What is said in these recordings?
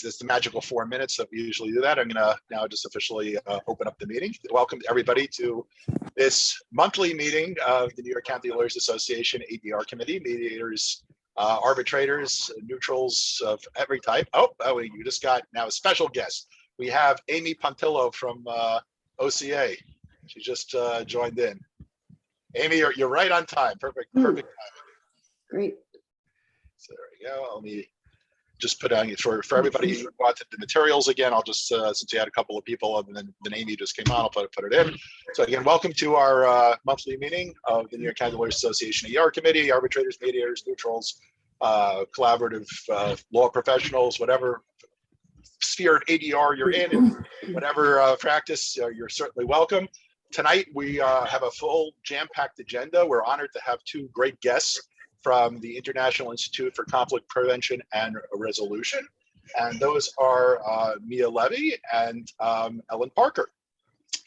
It's the magical 4 minutes that we usually do that. I'm going to now just officially open up the meeting. Welcome everybody to this monthly meeting of the New York County Lawyers Association ADR Committee, mediators, arbitrators, neutrals of every type. Oh, you just got now a special guest. We have Amy Pontillo from OCA. She just joined in. Amy, you're right on time. Perfect timing. Great. So there we go. Let me just put on for everybody who wanted the materials again. I'll just since we had a couple of people and then Amy just came on, I'll put it in. So again, welcome to our monthly meeting of the New York County Lawyers Association ADR Committee, arbitrators, mediators, neutrals, collaborative law professionals, whatever sphere of ADR you're in and whatever practice, you're certainly welcome. Tonight we have a full jam-packed agenda. We're honored to have two great guests from the International Institute for Conflict Prevention and Resolution. And those are Mia Levi and Ellen Parker.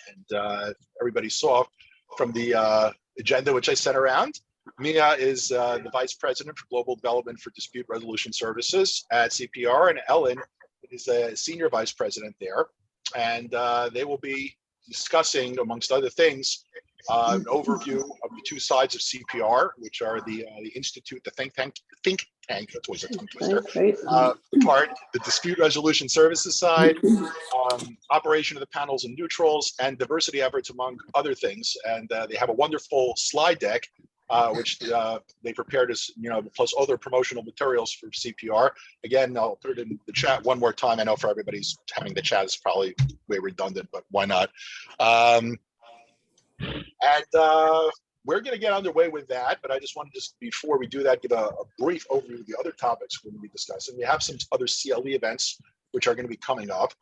And everybody saw from the agenda which I sent around, Mia is the Vice President for Global Development for Dispute Resolution Services at CPR, and Ellen is a Senior Vice President there. And they will be discussing, amongst other things, an overview of the two sides of CPR, which are the institute, the think tank, that's always a tongue twister, part, the dispute resolution services side, operation of the panels and neutrals, and diversity efforts, among other things. And they have a wonderful slide deck, which they prepared as, plus other promotional materials for CPR. Again, I'll put it in the chat one more time. I know for everybody's having the chat is probably way redundant, but why not? We're going to get underway with that, but I just wanted to, before we do that, give a brief overview of the other topics we're going to be discussing. We have some other CLE events which are going to be coming up.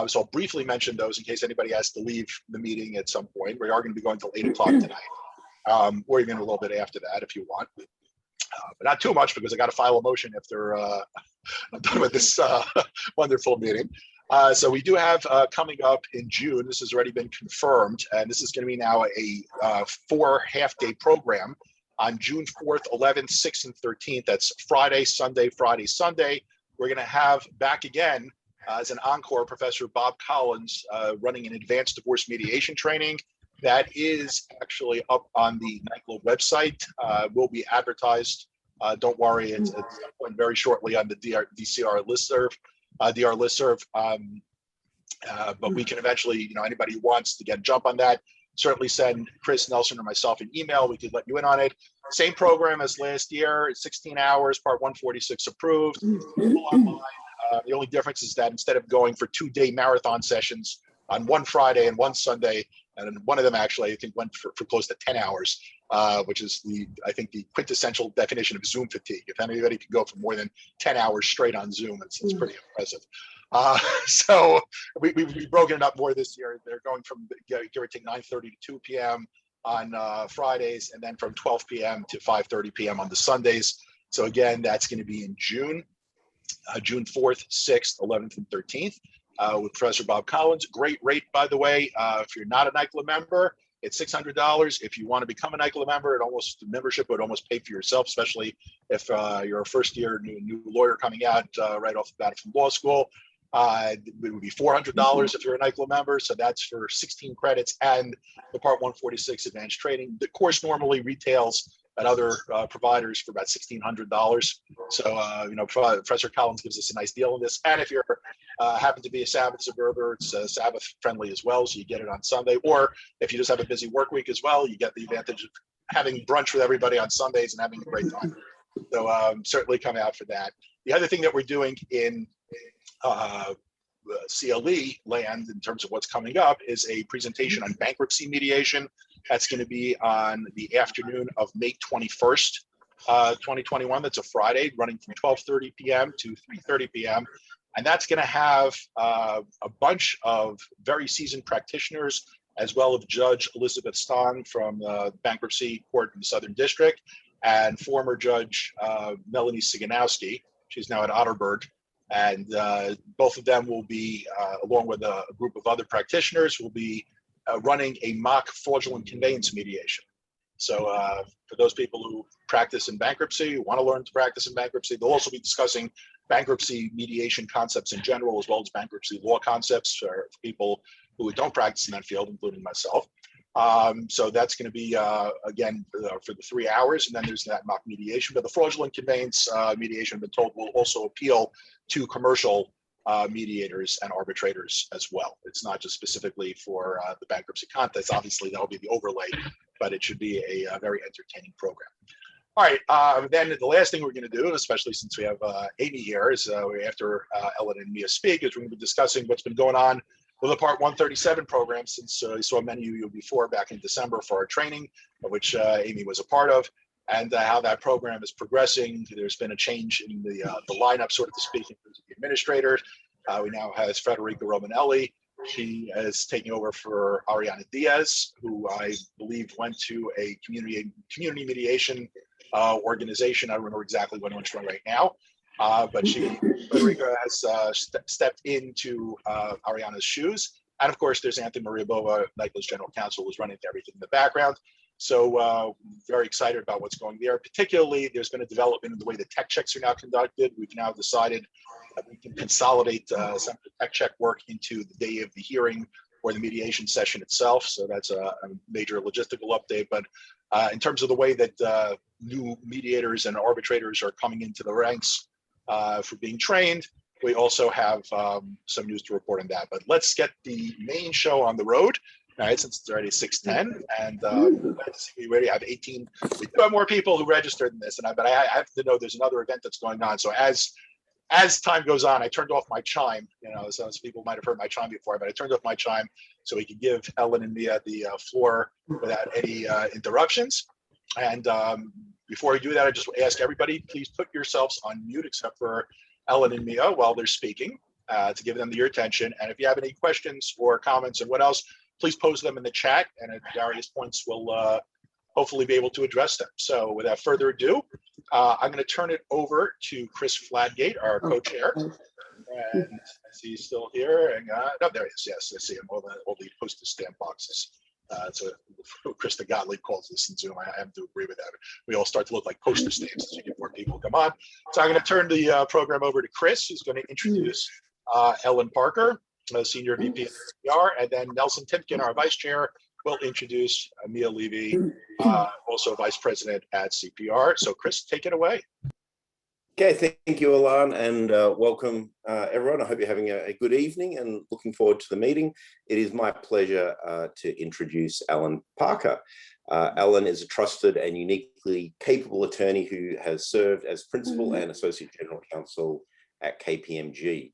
So I'll briefly mention those in case anybody has to leave the meeting at some point. We are going to be going till 8 o'clock tonight, or even a little bit after that if you want. But not too much because I got to file a motion after I'm done with this wonderful meeting. So we do have coming up in June, this has already been confirmed, and this is going to be now a 4 half-day program on June 4th, 11th, 6th, and 13th. That's Friday, Sunday, Friday, Sunday. We're going to have back again as an encore Professor Bob Collins running an advanced divorce mediation training. That is actually up on the NYCLA website, will be advertised. Don't worry, it's going very shortly on the DCR listserv. DR listserv, but we can eventually, anybody who wants to get a jump on that, certainly send Chris Nelson or myself an email. We could let you in on it. Same program as last year, 16 hours, part 146 approved. Online. The only difference is that instead of going for 2-day marathon sessions on one Friday and one Sunday, and one of them actually, I think, went for close to 10 hours, which is I think the quintessential definition of Zoom fatigue. If anybody can go for more than 10 hours straight on Zoom, it's pretty impressive. So we've broken it up more this year. They're going from, give or take, 9:30 to 2 p.m. on Fridays, and then from 12 p.m. to 5:30 p.m. on the Sundays. So again, that's going to be in June, June 4th, 6th, 11th, and 13th. With Professor Bob Collins. Great rate, by the way. If you're not a NYCLA member, it's $600. If you want to become a NYCLA member, the membership would almost pay for yourself, especially if you're a first-year new lawyer coming out right off the bat from law school. It would be $400 if you're a NYCLA member. So that's for 16 credits and the Part 146 advanced training. The course normally retails at other providers for about $1,600. So, Professor Collins gives us a nice deal on this. And if you're happen to be a Sabbath suburban, it's Sabbath friendly as well. So you get it on Sunday, or if you just have a busy work week as well, you get the advantage of having brunch with everybody on Sundays and having a great time. So certainly come out for that. The other thing that we're doing in CLE land in terms of what's coming up is a presentation on bankruptcy mediation. That's going to be on the afternoon of May 21st, 2021. That's a Friday, running from 12:30 p.m. to 3:30 p.m. And that's going to have a bunch of very seasoned practitioners, as well as Judge Elizabeth Stong from the Bankruptcy Court in the Southern District, and former Judge Melanie Siganowski. She's now at Otterberg. And both of them will be, along with a group of other practitioners, will be running a mock fraudulent conveyance mediation. So for those people who practice in bankruptcy, who want to learn to practice in bankruptcy, they'll also be discussing bankruptcy mediation concepts in general, as well as bankruptcy law concepts for people who don't practice in that field, including myself. So that's going to be, again, for the 3 hours, and then there's that mock mediation. But the fraudulent conveyance mediation, I've been told, will also appeal to commercial mediators and arbitrators as well. It's not just specifically for the bankruptcy context. Obviously, that'll be the overlay, but it should be a very entertaining program. All right, then the last thing we're going to do, especially since we have Amy here, is after Ellen and Mia speak, is we're going to be discussing what's been going on with the Part 137 program, since you saw many of you before back in December for our training, of which Amy was a part of, and how that program is progressing. There's been a change in the lineup, sort of to speak, in terms of the administrator. We now have Federica Romanelli. She is taking over for Ariana Diaz, who I believe went to a community mediation organization. I don't remember exactly what one's running right now, but Federica has stepped into Ariana's shoes. And of course, there's Anthony Maria Bova, NYCLA's general counsel, who's running everything in the background. So very excited about what's going there. Particularly, there's been a development in the way the tech checks are now conducted. We've now decided that we can consolidate some of the tech check work into the day of the hearing or the mediation session itself. So that's a major logistical update. But in terms of the way that new mediators and arbitrators are coming into the ranks for being trained, we also have some news to report on that. But let's get the main show on the road. All right, since it's already 6:10, and we already have 18. We do have more people who registered in this, but I have to know there's another event that's going on. So as time goes on, I turned off my chime. Some people might have heard my chime before, but I turned off my chime so we could give Ellen and Mia the floor without any interruptions. And before we do that, I just ask everybody, please put yourselves on mute, except for Ellen and Mia, while they're speaking, to give them your attention. And if you have any questions or comments and what else, please post them in the chat, and at various points we'll hopefully be able to address them. So without further ado, I'm going to turn it over to Chris Fladgate, our co-chair. And is he still here? And no, there he is. Yes, I see him. All the postage stamp boxes. So Krista Gottlieb calls this in Zoom. I have to agree with that. We all start to look like postage stamps as you get more people come on. So I'm going to turn the program over to Chris, who's going to introduce Ellen Parker, Senior VP at Cpr, and then Nelson Timken, our Vice Chair, will introduce Mia Levy, also Vice President at Cpr. So Chris, take it away. Okay, thank you, Alan, and welcome everyone. I hope you're having a good evening and looking forward to the meeting. It is my pleasure to introduce Ellen Parker. Ellen is a trusted and uniquely capable attorney who has served as Principal and Associate General Counsel at KPMG.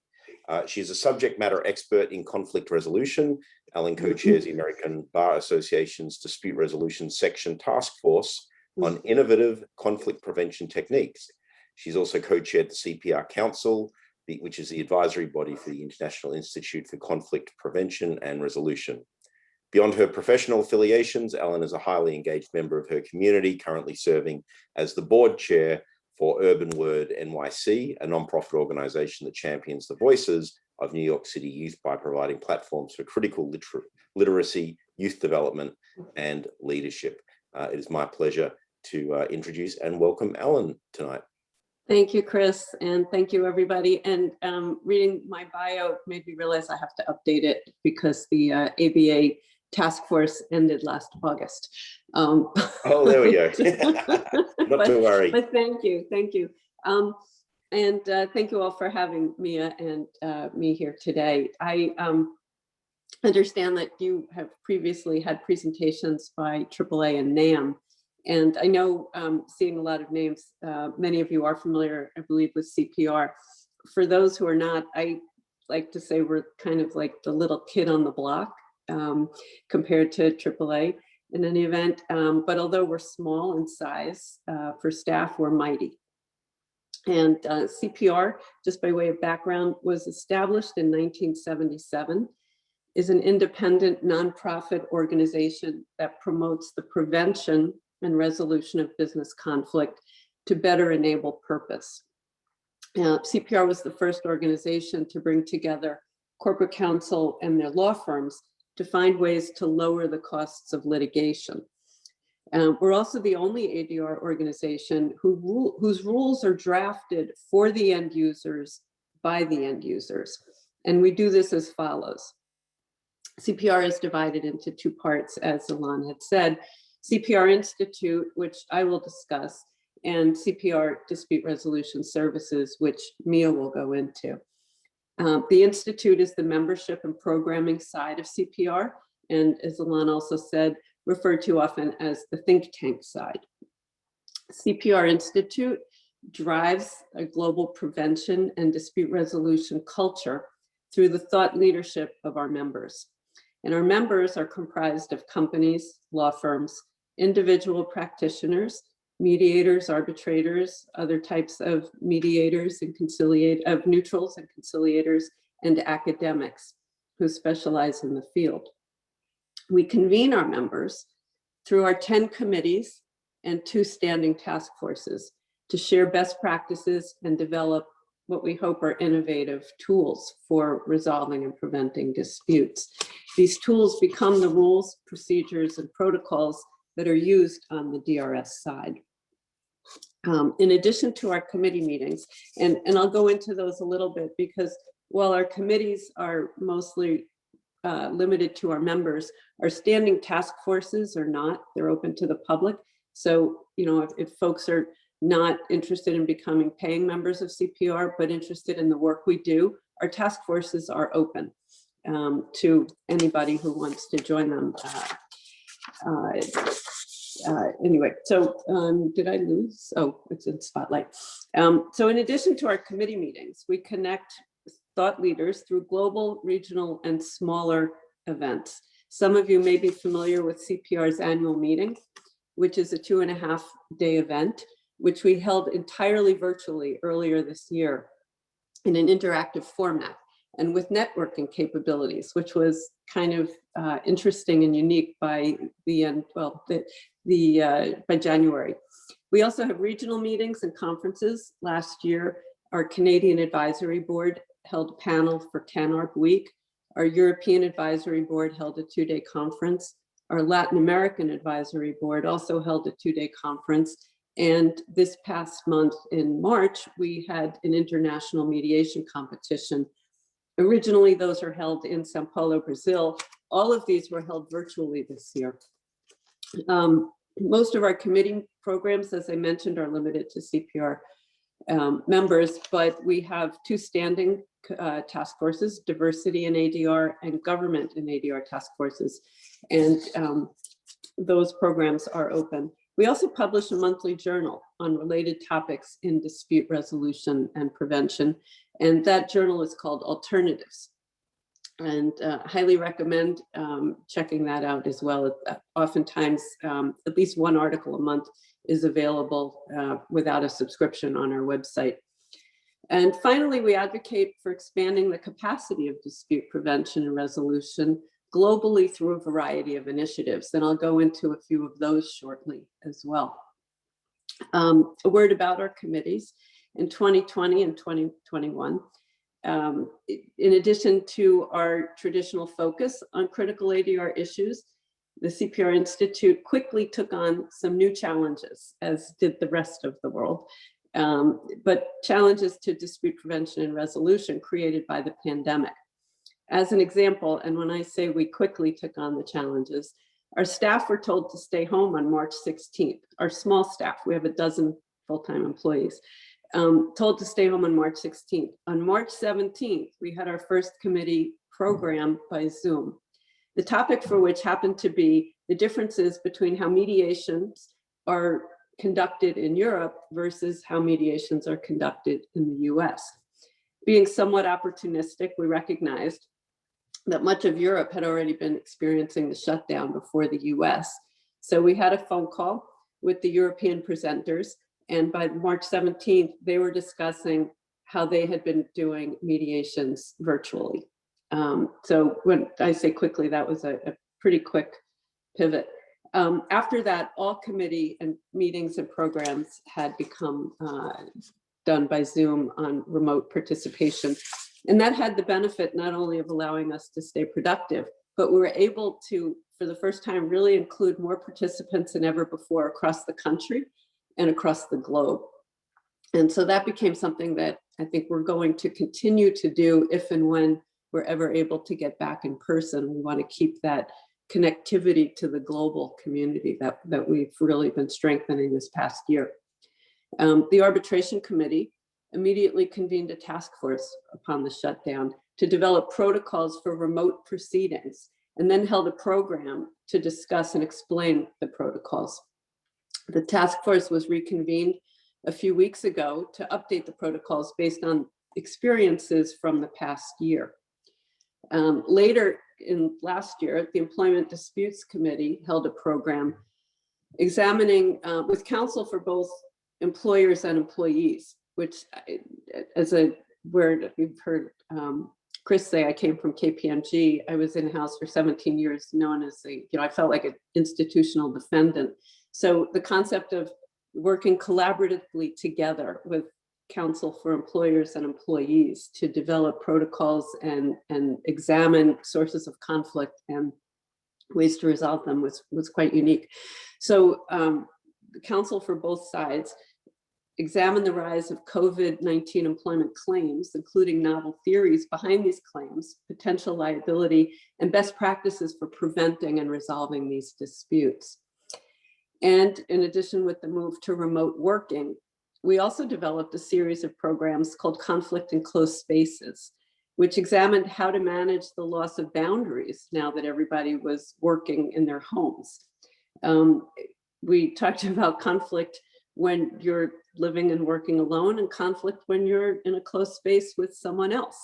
She's a subject matter expert in conflict resolution. Ellen co-chairs the American Bar Association's Dispute Resolution Section Task Force on Innovative Conflict Prevention Techniques. She's also co-chaired the CPR Council, which is the advisory body for the International Institute for Conflict Prevention and Resolution. Beyond her professional affiliations, Ellen is a highly engaged member of her community, currently serving as the board chair for Urban Word NYC, a nonprofit organization that champions the voices of New York City youth by providing platforms for critical literacy, youth development, and leadership. It is my pleasure to introduce and welcome Ellen tonight. Thank you, Chris, and thank you, everybody. And reading my bio made me realize I have to update it because the ABA task force ended last August. Oh, there we go. Not to worry. But thank you. And thank you all for having Mia and me here today. I understand that you have previously had presentations by AAA and NAM. And I know, seeing a lot of names, many of you are familiar, I believe, with Cpr. For those who are not, I like to say we're kind of like the little kid on the block compared to AAA in any event. But although we're small in size, for staff, we're mighty. And Cpr, just by way of background, was established in 1977, is an independent nonprofit organization that promotes the prevention and resolution of business conflict to better enable purpose. Cpr was the first organization to bring together corporate counsel and their law firms to find ways to lower the costs of litigation. We're also the only ADR organization whose rules are drafted for the end users by the end users. And we do this as follows. CPR is divided into two parts, as Alon had said. CPR Institute, which I will discuss, and CPR Dispute Resolution Services, which Mia will go into. The Institute is the membership and programming side of CPR, and as Alon also said, referred to often as the think tank side. CPR Institute drives a global prevention and dispute resolution culture through the thought leadership of our members. And our members are comprised of companies, law firms, individual practitioners, mediators, arbitrators, other types of mediators and of neutrals and conciliators, and academics who specialize in the field. We convene our members through our 10 committees and 2 standing task forces to share best practices and develop what we hope are innovative tools for resolving and preventing disputes. These tools become the rules, procedures, and protocols that are used on the DRS side. In addition to our committee meetings, and I'll go into those a little bit, because while our committees are mostly limited to our members, our standing task forces are not. They're open to the public. So, you know, if folks are not interested in becoming paying members of CPR, but interested in the work we do, our task forces are open to anybody who wants to join them. Anyway, so did I lose? Oh, it's in Spotlight. So in addition to our committee meetings, we connect thought leaders through global, regional, and smaller events. Some of you may be familiar with CPR's annual meeting, which is a 2.5-day event, which we held entirely virtually earlier this year in an interactive format and with networking capabilities, which was kind of interesting and unique by the end, well, by January. We also have regional meetings and conferences. Last year, our Canadian Advisory Board held a panel for CanArb Week. Our European Advisory Board held a 2-day conference. Our Latin American Advisory Board also held a 2-day conference. And this past month in March, we had an international mediation competition. Originally, those are held in Sao Paulo, Brazil. All of these were held virtually this year. Most of our committee programs, as I mentioned, are limited to CPR members, but we have 2 standing task forces, diversity in ADR and government in ADR task forces. And those programs are open. We also publish a monthly journal on related topics in dispute resolution and prevention. And that journal is called Alternatives. And highly recommend checking that out as well. Oftentimes, at least 1 article a month is available without a subscription on our website. And finally, we advocate for expanding the capacity of dispute prevention and resolution globally through a variety of initiatives. And I'll go into a few of those shortly as well. A word about our committees. In 2020 and 2021, in addition to our traditional focus on critical ADR issues, the CPR Institute quickly took on some new challenges, as did the rest of the world, but challenges to dispute prevention and resolution created by the pandemic. As an example, and when I say we quickly took on the challenges, our staff were told to stay home on March 16th. Our small staff, we have a dozen full-time employees, told to stay home on March 16th. On March 17th, we had our first committee program by Zoom. The topic for which happened to be the differences between how mediations are conducted in Europe versus how mediations are conducted in the US. Being somewhat opportunistic, we recognized that much of Europe had already been experiencing the shutdown before the US. So we had a phone call with the European presenters, and by March 17th, they were discussing how they had been doing mediations virtually. So when I say quickly, that was a pretty quick pivot. After that, all committee and meetings and programs had become done by Zoom on remote participation. And that had the benefit not only of allowing us to stay productive, but we were able to for the first time, really include more participants than ever before across the country and across the globe. And so that became something that I think we're going to continue to do if and when we're ever able to get back in person. We want to keep that connectivity to the global community that we've really been strengthening this past year. The Arbitration Committee immediately convened a task force upon the shutdown to develop protocols for remote proceedings, and then held a program to discuss and explain the protocols. The task force was reconvened a few weeks ago to update the protocols based on experiences from the past year. Later in last year, the Employment Disputes Committee held a program examining with counsel for both employers and employees, which as a word we've heard Chris say, I came from KPMG. I was in-house for 17 years, known as I felt like an institutional defendant. So the concept of working collaboratively together with counsel for employers and employees to develop protocols and examine sources of conflict and ways to resolve them was quite unique. So the counsel for both sides examined the rise of COVID-19 employment claims, including novel theories behind these claims, potential liability, and best practices for preventing and resolving these disputes. And in addition, with the move to remote working, we also developed a series of programs called Conflict in Closed Spaces, which examined how to manage the loss of boundaries now that everybody was working in their homes. We talked about conflict when you're living and working alone, and conflict when you're in a close space with someone else.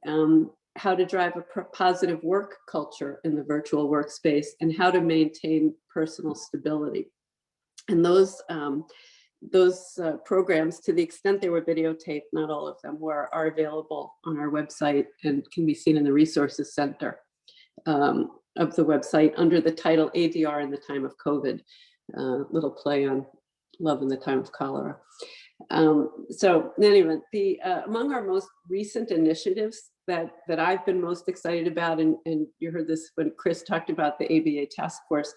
How to drive a positive work culture in the virtual workspace, and how to maintain personal stability. And those programs, to the extent they were videotaped, not all of them were, are available on our website and can be seen in the resources center of the website under the title ADR in the Time of COVID, little play on love in the time of cholera. So in any event, among our most recent initiatives that I've been most excited about, and you heard this when Chris talked about the ABA task force,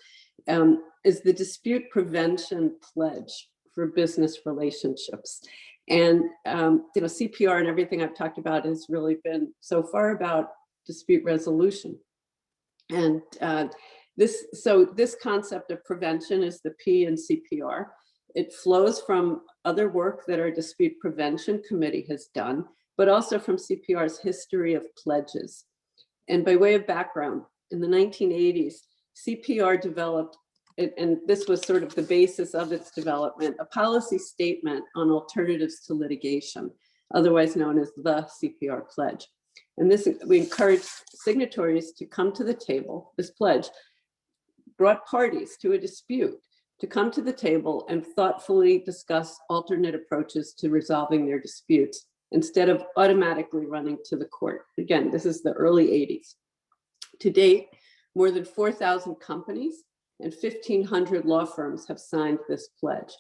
is the Dispute Prevention Pledge for business relationships. And CPR and everything I've talked about has really been so far about dispute resolution. And this concept of prevention is the P in CPR. It flows from other work that our Dispute Prevention Committee has done, but also from CPR's history of pledges. And by way of background, in the 1980s, CPR developed, and this was sort of the basis of its development, a policy statement on alternatives to litigation, otherwise known as the Cpr Pledge. And we encouraged signatories to come to the table. This pledge brought parties to a dispute to come to the table and thoughtfully discuss alternate approaches to resolving their disputes instead of automatically running to the court. Again, this is the early 80s. To date, more than 4,000 companies and 1,500 law firms have signed this pledge.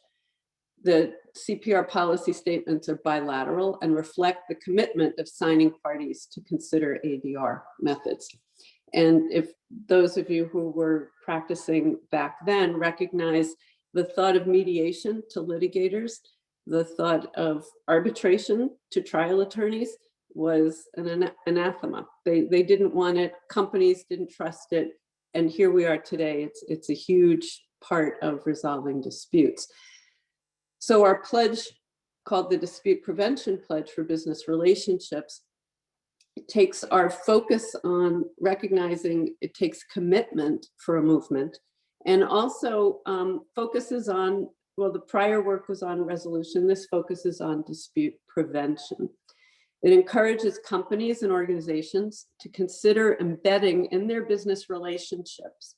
The CPR policy statements are bilateral and reflect the commitment of signing parties to consider ADR methods. And if those of you who were practicing back then recognize the thought of mediation to litigators, the thought of arbitration to trial attorneys was an anathema. They didn't want it, companies didn't trust it, and here we are today. It's a huge part of resolving disputes. So our pledge, called the Dispute Prevention Pledge for Business Relationships, it takes our focus on recognizing it takes commitment for a movement, and also focuses on, well, the prior work was on resolution. This focuses on dispute prevention. It encourages companies and organizations to consider embedding in their business relationships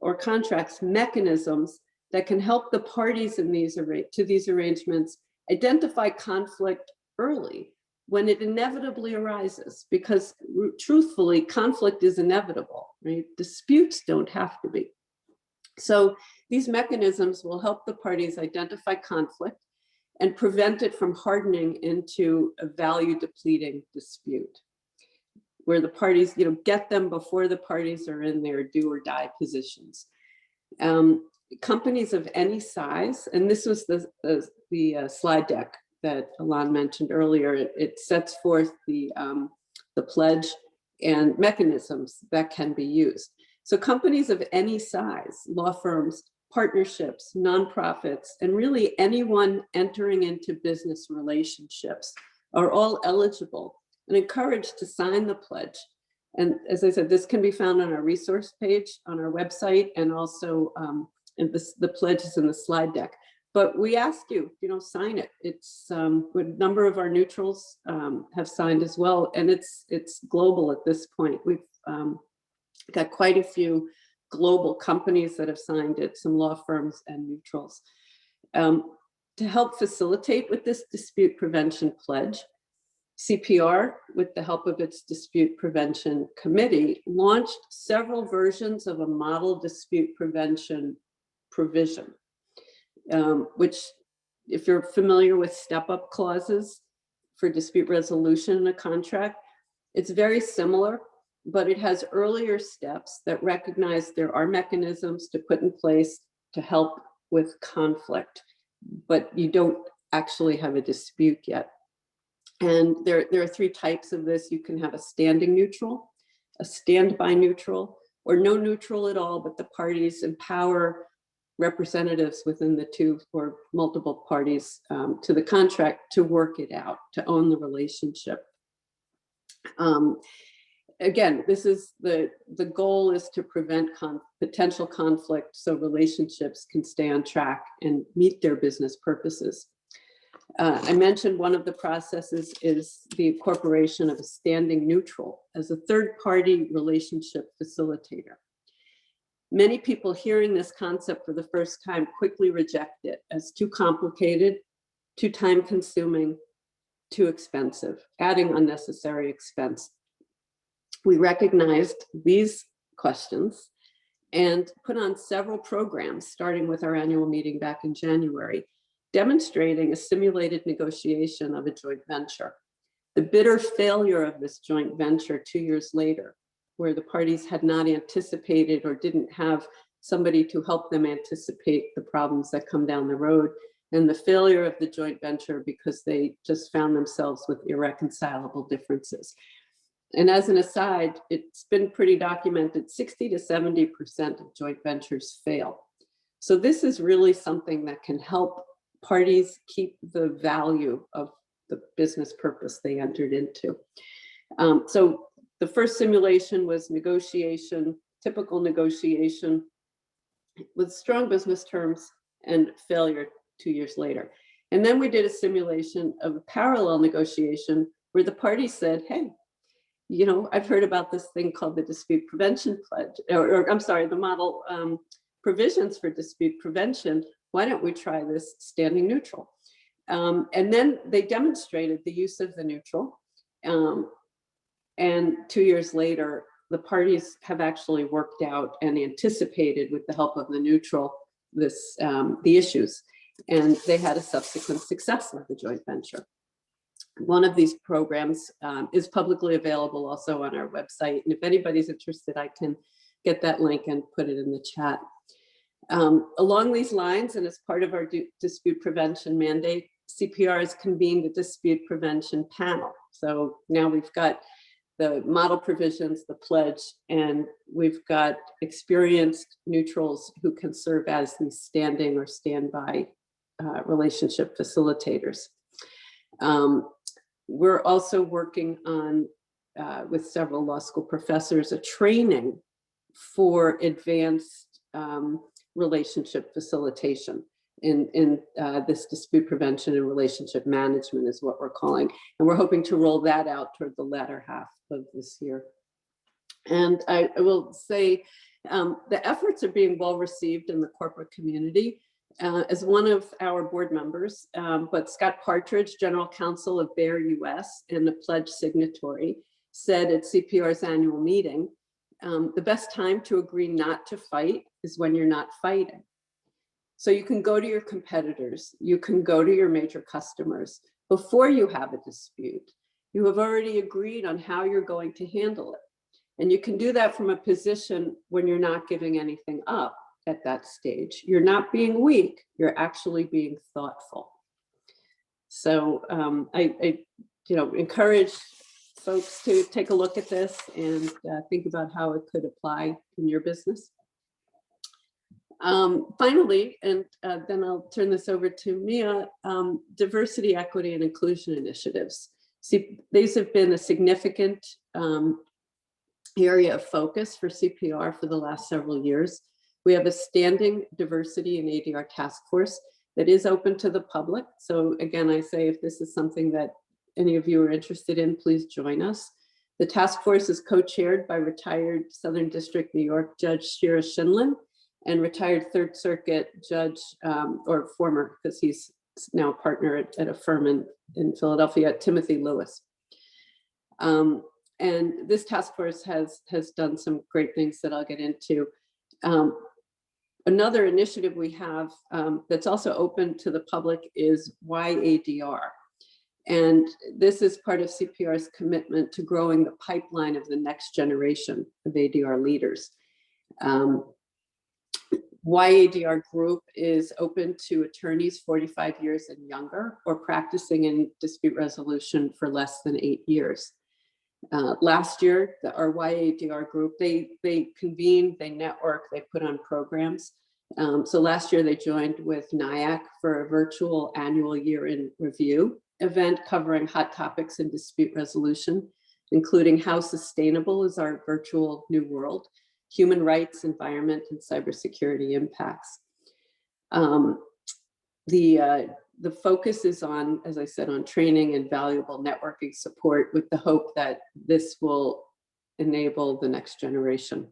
or contracts mechanisms that can help the parties in to these arrangements identify conflict early when it inevitably arises, because truthfully, conflict is inevitable, right? Disputes don't have to be. So these mechanisms will help the parties identify conflict and prevent it from hardening into a value-depleting dispute. where the parties, get them before the parties are in their do or die positions. Companies of any size, and this was the slide deck that Alon mentioned earlier. It sets forth the pledge and mechanisms that can be used. So companies of any size, law firms, partnerships, nonprofits, and really anyone entering into business relationships are all eligible and encouraged to sign the pledge. And as I said, this can be found on our resource page on our website, and also the pledge is in the slide deck. But we ask you, sign it. It's a number of our neutrals have signed as well, and it's global at this point. We've got quite a few global companies that have signed it, some law firms and neutrals. To help facilitate with this dispute prevention pledge, CPR, with the help of its dispute prevention committee, launched several versions of a model dispute prevention provision, which, if you're familiar with step-up clauses for dispute resolution in a contract, it's very similar, but it has earlier steps that recognize there are mechanisms to put in place to help with conflict, but you don't actually have a dispute yet. And there are three types of this. You can have a standing neutral, a standby neutral, or no neutral at all, but the parties empower representatives within the two or multiple parties to the contract to work it out, to own the relationship. Again, this is the goal is to prevent potential conflict so relationships can stay on track and meet their business purposes. I mentioned one of the processes is the incorporation of a standing neutral as a third-party relationship facilitator. Many people hearing this concept for the first time quickly reject it as too complicated, too time-consuming, too expensive, adding unnecessary expense. We recognized these questions and put on several programs, starting with our annual meeting back in January, demonstrating a simulated negotiation of a joint venture. The bitter failure of this joint venture 2 years later, where the parties had not anticipated or didn't have somebody to help them anticipate the problems that come down the road, and the failure of the joint venture because they just found themselves with irreconcilable differences. And as an aside, it's been pretty documented, 60 to 70% of joint ventures fail. So this is really something that can help parties keep the value of the business purpose they entered into. So the first simulation was negotiation, typical negotiation with strong business terms and failure 2 years later. And then we did a simulation of a parallel negotiation where the parties said, hey, I've heard about this thing called the dispute prevention pledge, or I'm sorry, the model provisions for dispute prevention. Why don't we try this standing neutral? And then they demonstrated the use of the neutral. And 2 years later, the parties have actually worked out and anticipated, with the help of the neutral, the issues. And they had a subsequent success of the joint venture. One of these programs is publicly available also on our website. And if anybody's interested, I can get that link and put it in the chat. Along these lines, and as part of our dispute prevention mandate, CPR has convened a dispute prevention panel. So now we've got the model provisions, the pledge, and we've got experienced neutrals who can serve as the standing or standby relationship facilitators. We're also working on, with several law school professors, a training for advanced relationship facilitation in this dispute prevention and relationship management is what we're calling. And we're hoping to roll that out toward the latter half of this year. And I will say the efforts are being well received in the corporate community. As one of our board members, but Scott Partridge, General Counsel of Bayer US and the pledge signatory, said at CPR's annual meeting, the best time to agree not to fight is when you're not fighting. So you can go to your competitors, you can go to your major customers before you have a dispute You have already agreed on how you're going to handle it. And you can do that from a position when you're not giving anything up at that stage. You're not being weak, you're actually being thoughtful. So I encourage folks to take a look at this and think about how it could apply in your business. Finally, and then I'll turn this over to Mia, diversity, equity, and inclusion initiatives. See, these have been a significant area of focus for CPR for the last several years. We have a standing diversity and ADR task force that is open to the public. So again, I say if this is something that any of you are interested in, please join us. The task force is co-chaired by retired Southern District New York Judge Shira Shinlin and retired Third Circuit Judge, or former, because he's now a partner at a firm in Philadelphia, Timothy Lewis. And this task force has done some great things that I'll get into. Another initiative we have that's also open to the public is YADR. And this is part of CPR's commitment to growing the pipeline of the next generation of ADR leaders. YADR group is open to attorneys 45 years and younger or practicing in dispute resolution for less than 8 years. Last year, our YADR group, they convened, they network, they put on programs. So last year they joined with NYCLA for a virtual annual year-in review event covering hot topics in dispute resolution, including how sustainable is our virtual new world, human rights, environment, and cybersecurity impacts. The focus is on, as I said, on training and valuable networking support with the hope that this will enable the next generation.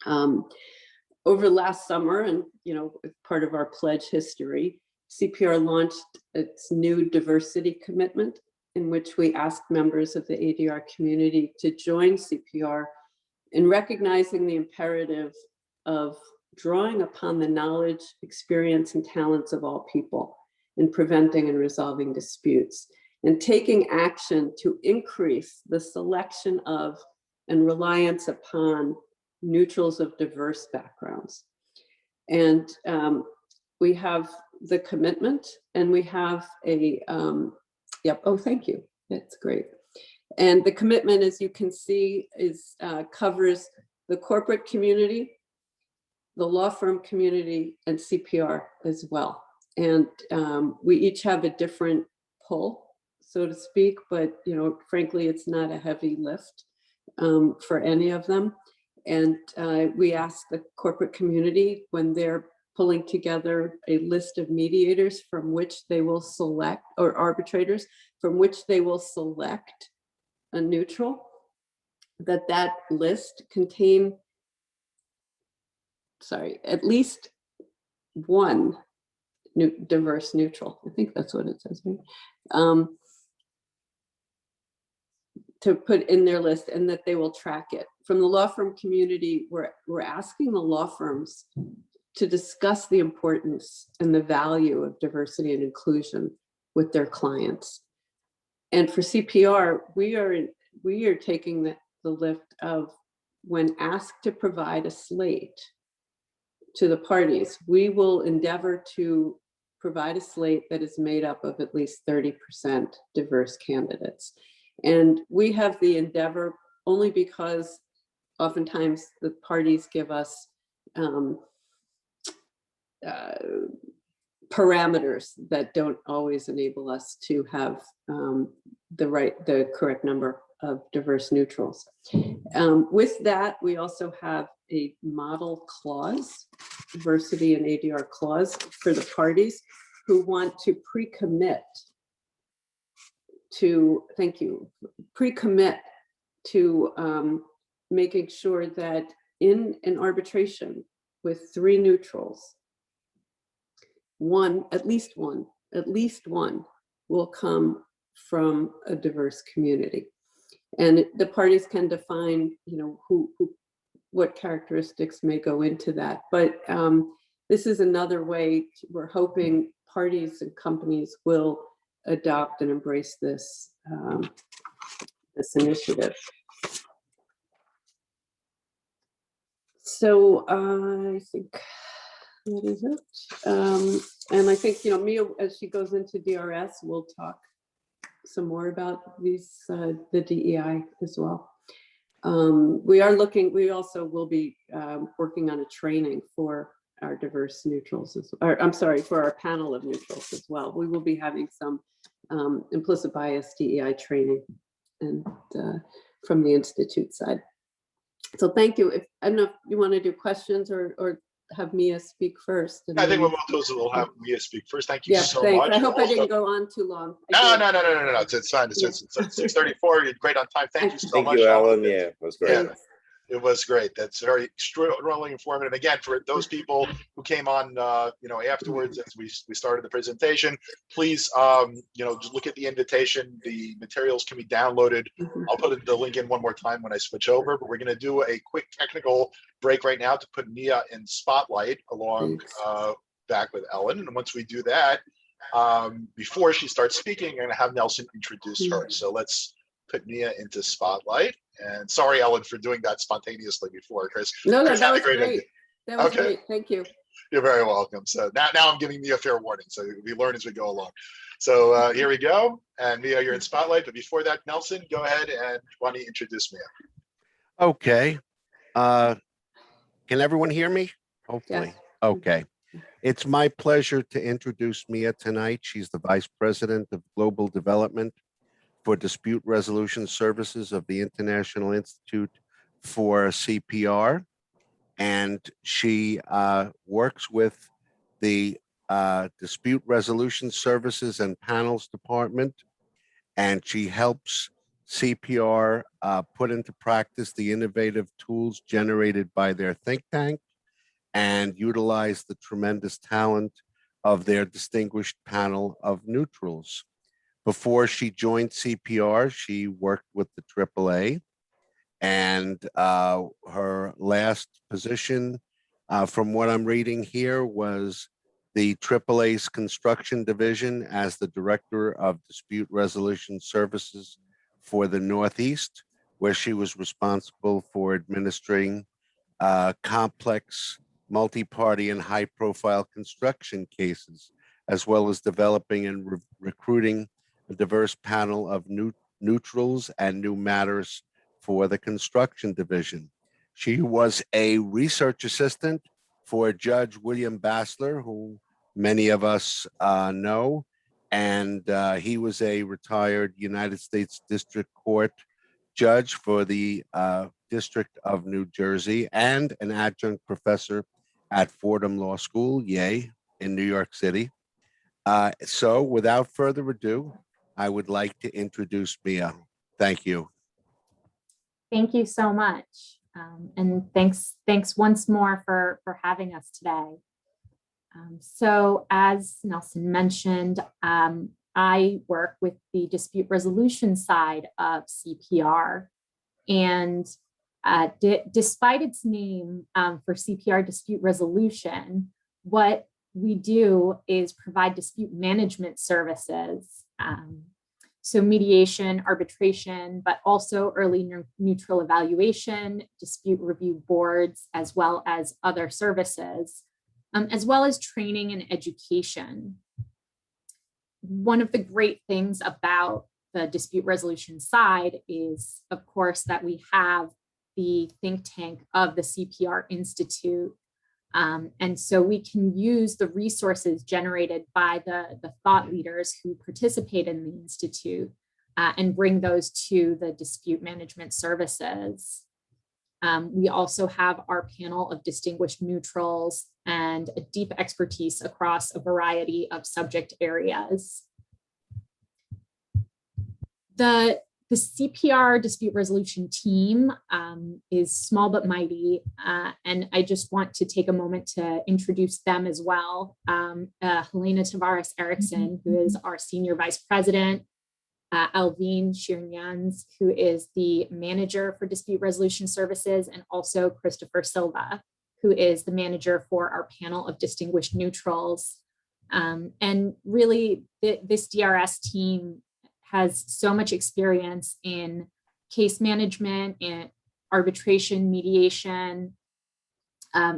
Over last summer, and part of our pledge history, CPR launched its new diversity commitment, in which we asked members of the ADR community to join CPR in recognizing the imperative of drawing upon the knowledge, experience, and talents of all people in preventing and resolving disputes, and taking action to increase the selection of and reliance upon neutrals of diverse backgrounds. And we have the commitment, and we have a, oh, thank you, that's great. And the commitment, as you can see, is covers the corporate community, the law firm community, and CPR as well. And we each have a different pull, so to speak, but frankly, it's not a heavy lift for any of them. And we ask the corporate community, when they're pulling together a list of mediators from which they will select, or arbitrators from which they will select a neutral, that list contain, at least one diverse neutral. I think that's what it says, right? To put in their list, and that they will track it. From the law firm community, we're asking the law firms to discuss the importance and the value of diversity and inclusion with their clients. And for CPR, we are taking the lift of, when asked to provide a slate to the parties, we will endeavor to provide a slate that is made up of at least 30% diverse candidates. And we have the endeavor only because oftentimes the parties give us parameters that don't always enable us to have the correct number of diverse neutrals. With that, we also have a model clause, diversity and ADR clause, for the parties who want to pre-commit to, pre-commit to making sure that in an arbitration with 3 neutrals, at least one will come from a diverse community. And the parties can define, what characteristics may go into that. But this is another way we're hoping parties and companies will adopt and embrace this this initiative. So I think that is it. And I think, Mia, as she goes into DRS, we'll talk some more about these, the DEI as well. We also will be working on a training for our diverse neutrals, for our panel of neutrals as well. We will be having some implicit bias DEI training and from the Institute side. So thank you. I don't know if you want to do questions or have Mia speak first. I think what we'll do is we'll have Mia speak first. Thank you so thanks. much. I hope I didn't go on too long. No. It's fine. It's 6:34. You're great on time. Thank you so much. Thank you, Alan. Yeah, it was great. Yeah. It was great. That's very extraordinarily informative. Again, for those people who came on, afterwards as we started the presentation, please, just look at the invitation. The materials can be downloaded. I'll put the link in one more time when I switch over. But we're going to do a quick technical break right now to put Mia in spotlight along back with Ellen. And once we do that, before she starts speaking, I'm going to have Nelson introduce her. So let's put Mia into spotlight. And sorry, Ellen, for doing that spontaneously before, Chris. No, Chris that had was a great great. idea. That was great. Thank you. You're very welcome. So now I'm giving Mia a fair warning. So we learn as we go along. So here we go. And Mia, you're in spotlight. But before that, Nelson, go ahead and why don't you introduce Mia? Okay. Can everyone hear me? Hopefully. Yes. Okay. It's my pleasure to introduce Mia tonight. She's the Vice President of Global Development for Dispute Resolution Services of the International Institute for CPR. And she works with the Dispute Resolution Services and Panels Department. And she helps CPR put into practice the innovative tools generated by their think tank and utilize the tremendous talent of their distinguished panel of neutrals. Before she joined CPR, she worked with the AAA, and her last position, from what I'm reading here, was the AAA's construction division as the Director of Dispute Resolution Services for the Northeast, where she was responsible for administering complex, multi-party, and high-profile construction cases, as well as developing and recruiting a diverse panel of neutrals and new matters for the construction division. She was a research assistant for Judge William Bassler, who many of us know, and he was a retired United States District Court judge for the District of New Jersey and an adjunct professor at Fordham Law School, yay, in New York City. So without further ado, I would like to introduce Mia. Thank you. Thank you so much. And thanks once more for having us today. So as Nelson mentioned, I work with the dispute resolution side of CPR. And despite its name for CPR dispute resolution, what we do is provide dispute management services. So mediation, arbitration, but also early neutral evaluation, dispute review boards, as well as other services, as well as training and education. One of the great things about the dispute resolution side is, of course, that we have the think tank of the CPR Institute. And so we can use the resources generated by the thought leaders who participate in the Institute and bring those to the dispute management services. We also have our panel of distinguished neutrals and a deep expertise across a variety of subject areas. The CPR dispute resolution team is small but mighty, and I just want to take a moment to introduce them as well. Helena Tavares Erickson, who is our Senior Vice President, Alvin Shirnyans, who is the Manager for Dispute Resolution Services, and also Christopher Silva, who is the Manager for our panel of distinguished neutrals. And really, this DRS team has so much experience in case management and arbitration, mediation,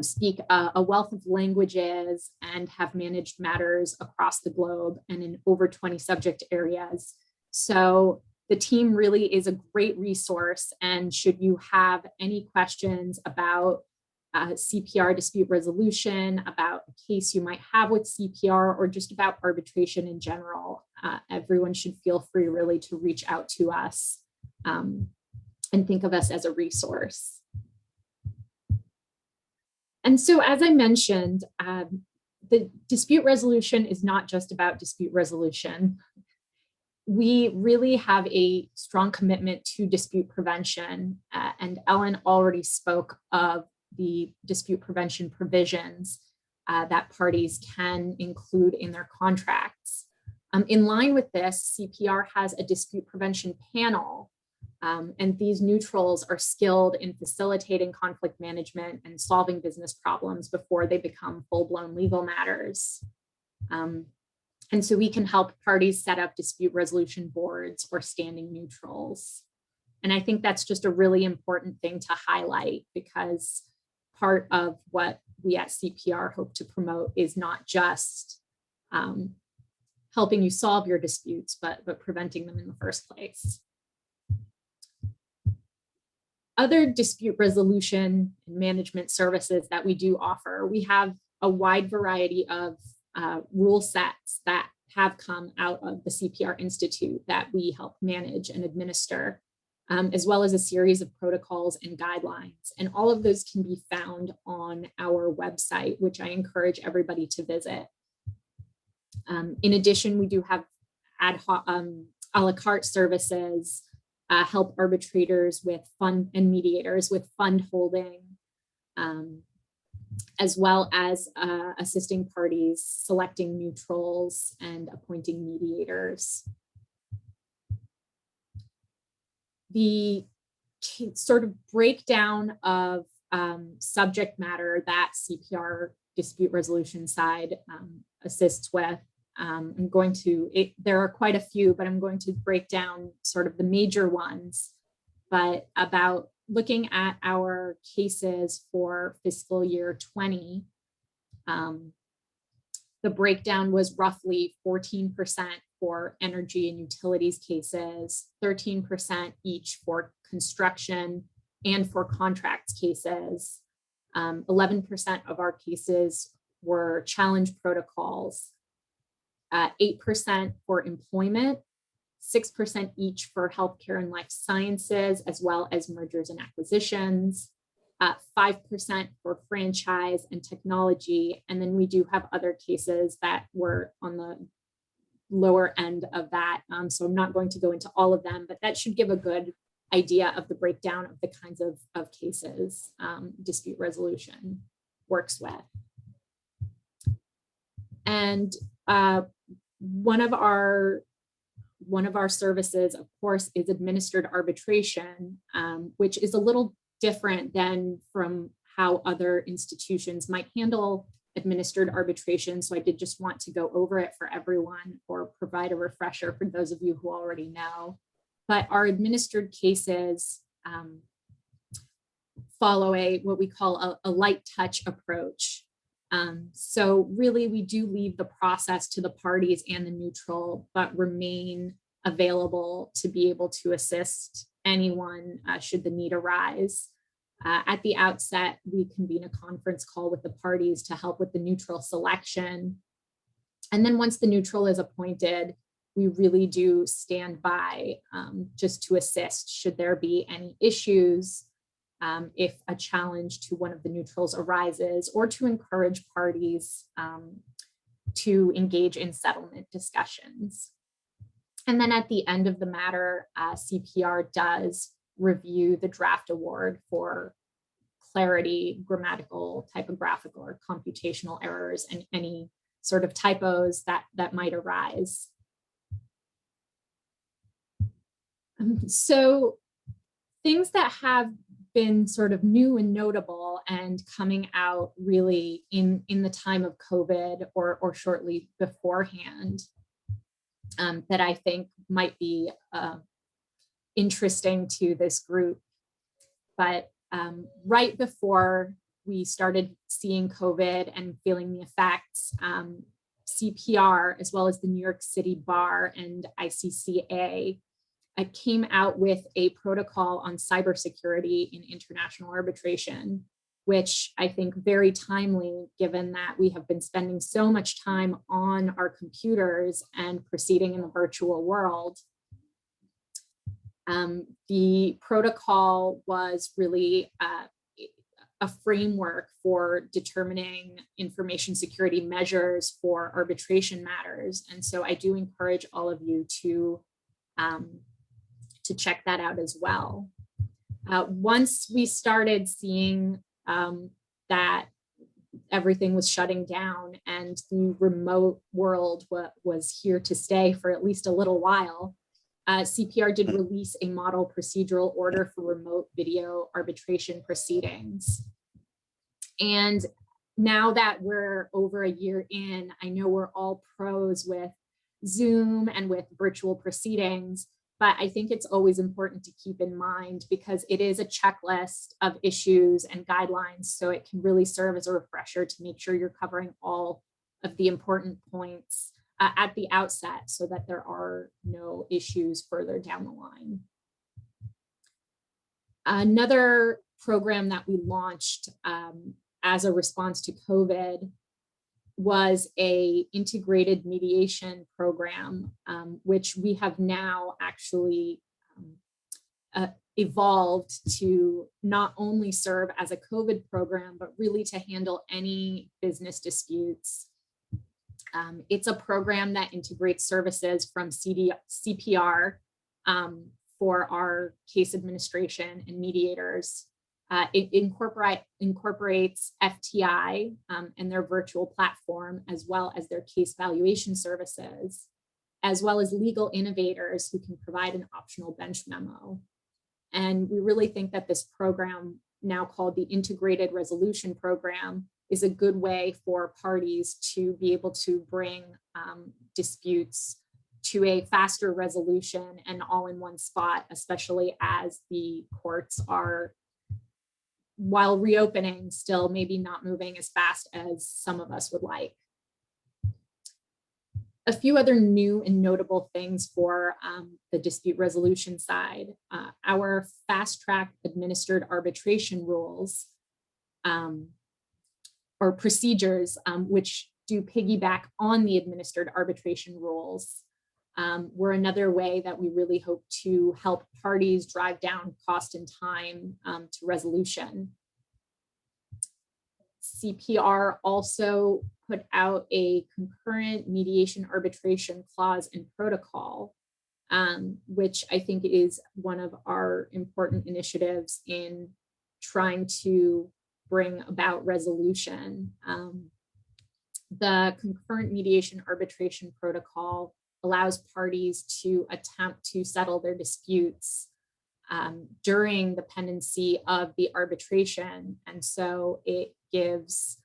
speak a wealth of languages, and have managed matters across the globe and in over 20 subject areas. So the team really is a great resource, and should you have any questions about CPR dispute resolution, about a case you might have with CPR, or just about arbitration in general, everyone should feel free really to reach out to us and think of us as a resource. And so, as I mentioned, the dispute resolution is not just about dispute resolution. We really have a strong commitment to dispute prevention, and Ellen already spoke of the dispute prevention provisions that parties can include in their contracts. In line with this, CPR has a dispute prevention panel, and these neutrals are skilled in facilitating conflict management and solving business problems before they become full-blown legal matters. And so we can help parties set up dispute resolution boards or standing neutrals. And I think that's just a really important thing to highlight, because part of what we at CPR hope to promote is not just helping you solve your disputes, but preventing them in the first place. Other dispute resolution and management services that we do offer, we have a wide variety of rule sets that have come out of the CPR Institute that we help manage and administer, as well as a series of protocols and guidelines. And all of those can be found on our website, which I encourage everybody to visit. In addition, we do have ad hoc, a la carte services, help arbitrators with fund and mediators with fund holding, as well as assisting parties selecting neutrals and appointing mediators. The sort of breakdown of subject matter that CPR dispute resolution side assists with, I'm going to, there are quite a few, but I'm going to break down sort of the major ones, but about looking at our cases for fiscal year 20, the breakdown was roughly 14% for energy and utilities cases, 13% each for construction and for contracts cases. 11% of our cases were challenge protocols, 8% for employment, 6% each for healthcare and life sciences, as well as mergers and acquisitions, 5% for franchise and technology. And then we do have other cases that were on the lower end of that. So I'm not going to go into all of them, but that should give a good idea of the breakdown of the kinds of cases dispute resolution works with. And one of our services, of course, is administered arbitration, which is a little different than from how other institutions might handle administered arbitration. So I did just want to go over it for everyone, or provide a refresher for those of you who already know. But our administered cases follow what we call a light touch approach. So really, we do leave the process to the parties and the neutral, but remain available to be able to assist anyone should the need arise. At the outset, we convene a conference call with the parties to help with the neutral selection. And then once the neutral is appointed, we really do stand by just to assist should there be any issues, if a challenge to one of the neutrals arises, or to encourage parties to engage in settlement discussions. And then at the end of the matter, CPR does review the draft award for clarity, grammatical, typographical, or computational errors, and any sort of typos that might arise. So things that have been sort of new and notable and coming out really in the time of COVID or shortly beforehand, that I think might be interesting to this group. But right before we started seeing COVID and feeling the effects, CPR, as well as the New York City Bar and ICCA, came out with a protocol on cybersecurity in international arbitration, which I think very timely, given that we have been spending so much time on our computers and proceeding in the virtual world. The protocol was really a framework for determining information security measures for arbitration matters. And so I do encourage all of you to check that out as well. Once we started seeing that everything was shutting down and the remote world was here to stay for at least a little while, CPR did release a model procedural order for remote video arbitration proceedings. And now that we're over a year in, I know we're all pros with Zoom and with virtual proceedings, but I think it's always important to keep in mind because it is a checklist of issues and guidelines. So it can really serve as a refresher to make sure you're covering all of the important points at the outset so that there are no issues further down the line. Another program that we launched as a response to COVID was a integrated mediation program, which we have now actually evolved to not only serve as a COVID program, but really to handle any business disputes. It's a program that integrates services from CPR for our case administration and mediators. It incorporates FTI and their virtual platform, as well as their case valuation services, as well as legal innovators who can provide an optional bench memo. And we really think that this program, now called the Integrated Resolution Program, is a good way for parties to be able to bring disputes to a faster resolution and all in one spot, especially as the courts are, while reopening, still maybe not moving as fast as some of us would like. A few other new and notable things for the dispute resolution side. Our fast track administered arbitration rules or procedures, which do piggyback on the administered arbitration rules, were another way that we really hope to help parties drive down cost and time to resolution. CPR also put out a concurrent mediation arbitration clause and protocol, which I think is one of our important initiatives in trying to bring about resolution. The concurrent mediation arbitration protocol allows parties to attempt to settle their disputes during the pendency of the arbitration. And so it gives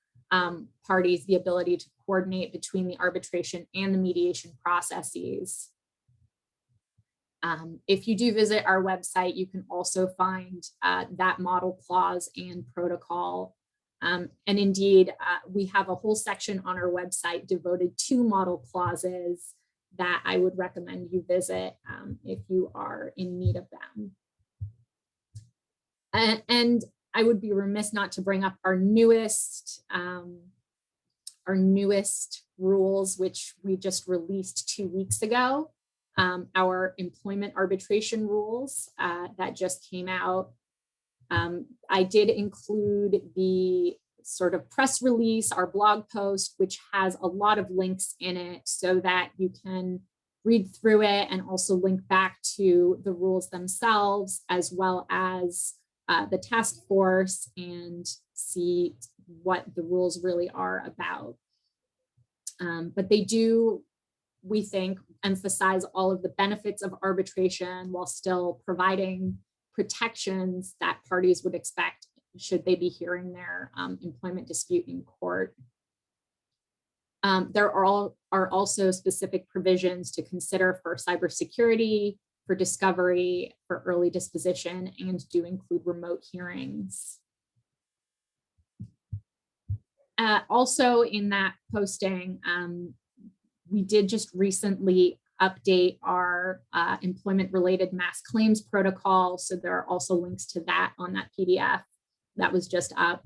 parties the ability to coordinate between the arbitration and the mediation processes. If you do visit our website, you can also find that model clause and protocol. And indeed, we have a whole section on our website devoted to model clauses that I would recommend you visit if you are in need of them. And I would be remiss not to bring up our newest rules, which we just released 2 weeks ago. Our employment arbitration rules that just came out. I did include the sort of press release, our blog post, which has a lot of links in it so that you can read through it and also link back to the rules themselves, as well as the task force, and see what the rules really are about. But they do, we think, emphasize all of the benefits of arbitration while still providing protections that parties would expect should they be hearing their employment dispute in court. There are also specific provisions to consider for cybersecurity, for discovery, for early disposition, and do include remote hearings. Also in that posting, we did just recently update our employment-related mass claims protocol. So there are also links to that on that PDF that was just up.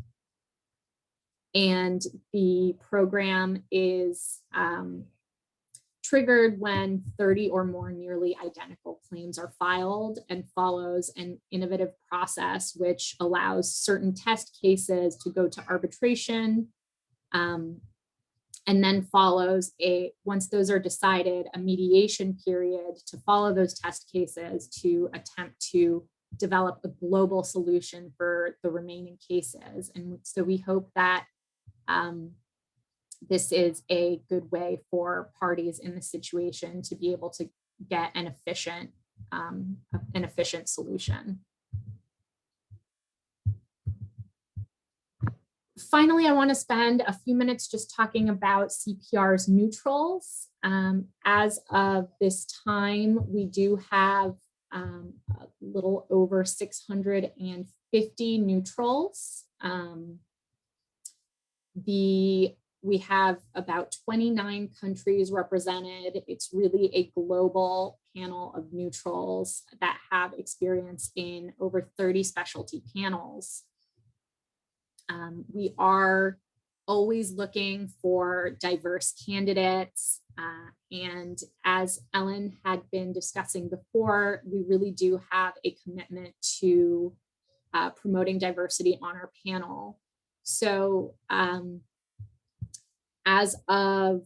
And the program is triggered when 30 or more nearly identical claims are filed, and follows an innovative process which allows certain test cases to go to arbitration, and then follows once those are decided, a mediation period to follow those test cases to attempt to develop a global solution for the remaining cases. And so we hope that this is a good way for parties in the situation to be able to get an efficient solution. Finally, I want to spend a few minutes just talking about CPR's neutrals. As of this time, we do have a little over 650 neutrals. We have about 29 countries represented. It's really a global panel of neutrals that have experience in over 30 specialty panels. We are always looking for diverse candidates. And as Ellen had been discussing before, we really do have a commitment to promoting diversity on our panel. So as of,